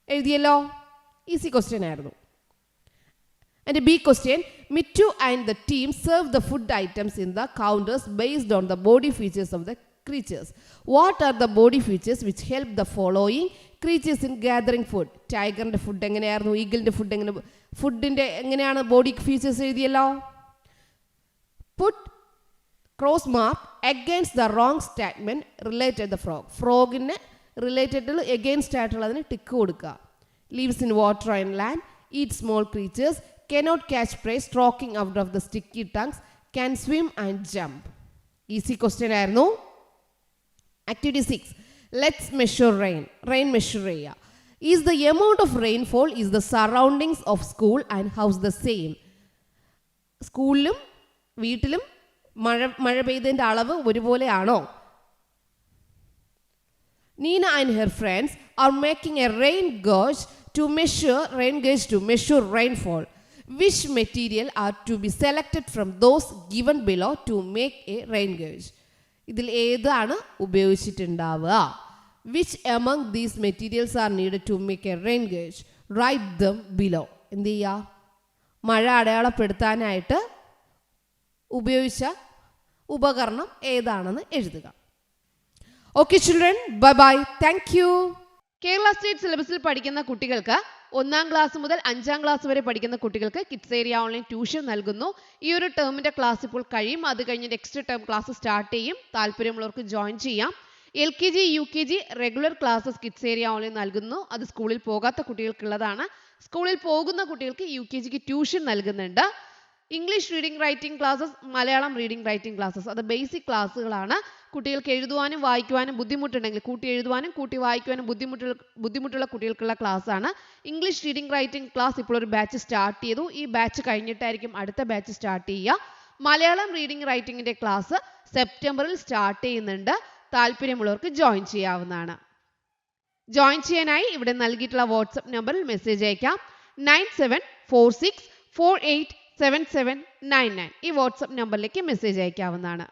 എഴുതിയല്ലോ? Easy question ആയിരുന്നു. And a B question. Mittu and the team serve the food items in the counters based on the body features of the creatures. What are the body features which help the following creatures in gathering food? ടൈഗറിൻ്റെ food എങ്ങനെയായിരുന്നു, ഈഗിളിൻ്റെ food എങ്ങനെ, ഫുഡിൻ്റെ എങ്ങനെയാണ് body features എഴുതിയല്ലോ. Put cross mark against the wrong statement related the frog. ഫ്രോഗിന് related against ആയിട്ടുള്ളതിന് tick കൊടുക്കുക. Lives in water and land, eats small creatures, cannot catch prey, stroking out of the sticky tongues, can swim and jump. Easy question ആയിരുന്നു. Activity 6. Let's measure rain. Rain measure ചെയ്യുക. Is the amount of rainfall is the surroundings of school and house the same? സ്കൂളിലും വീട്ടിലും മഴ പെയ്തതിൻ്റെ അളവ് ഒരുപോലെയാണോ? Nina and her friends are making a rain gauge to measure rainfall. Which material are to be selected from those given below to make a rain gauge? ഇതിൽ ഏതാണ് ഉപയോഗിച്ചിട്ടുണ്ടാവുക? Which among these materials are needed to make a rain gauge? Write them below. എന്ത് ചെയ്യുക? മഴ അടയാളപ്പെടുത്താനായിട്ട് ഉപയോഗിച്ച ഉപകരണം ഏതാണെന്ന് എഴുതുക. Okay children, bye bye, thank you. Kerala state സിലബസിൽ പഠിക്കുന്ന കുട്ടികൾക്ക് 1-ാം ക്ലാസ് മുതൽ 5-ാം ക്ലാസ് വരെ പഠിക്കുന്ന കുട്ടികൾക്ക് കിഡ്സ് ഏരിയ ഓൺലൈൻ ട്യൂഷൻ നൽകുന്നു. ഈ ഒരു ടേമിൻ്റെ ക്ലാസ് ഇപ്പോൾ കഴിയും. അത് കഴിഞ്ഞ് നെക്സ്റ്റ് ടേം ക്ലാസ് സ്റ്റാർട്ട് ചെയ്യും. താല്പര്യമുള്ളവർക്ക് ജോയിൻ ചെയ്യാം. LKG UKG regular classes kids area online നൽകുന്നു. അത് സ്കൂളിൽ പോകാത്ത കുട്ടികൾക്കുള്ളതാണ്. സ്കൂളിൽ പോകുന്ന കുട്ടികൾക്ക് UKGക്ക് ട്യൂഷൻ നൽകുന്നുണ്ട്. English reading writing classes, Malayalam reading writing classes, അത് ബേസിക് ക്ലാസ്സുകളാണ്. കുട്ടികൾക്ക് എഴുതുവാനും വായിക്കുവാനും ബുദ്ധിമുട്ടുണ്ടെങ്കിൽ, കൂട്ടി എഴുതുവാനും കൂട്ടി വായിക്കുവാനും ബുദ്ധിമുട്ടുള്ള കുട്ടികൾക്കുള്ള ക്ലാസ്സാണ്. ഇംഗ്ലീഷ് റീഡിംഗ് റൈറ്റിംഗ് ക്ലാസ് ഇപ്പോൾ ഒരു ബാച്ച് സ്റ്റാർട്ട് ചെയ്തു. ഈ ബാച്ച് കഴിഞ്ഞിട്ടായിരിക്കും അടുത്ത ബാച്ച് സ്റ്റാർട്ട് ചെയ്യുക. മലയാളം റീഡിംഗ് റൈറ്റിംഗിൻ്റെ ക്ലാസ് സെപ്റ്റംബറിൽ സ്റ്റാർട്ട് ചെയ്യുന്നുണ്ട്. താല്പര്യമുള്ളവർക്ക് ജോയിൻ ചെയ്യാവുന്നതാണ്. ജോയിൻ ചെയ്യാനായി ഇവിടെ നൽകിയിട്ടുള്ള വാട്സപ്പ് നമ്പറിൽ മെസ്സേജ് അയക്കാം. 9746487799. ഈ വാട്സപ്പ് നമ്പറിലേക്ക് മെസ്സേജ് അയക്കാവുന്നതാണ്.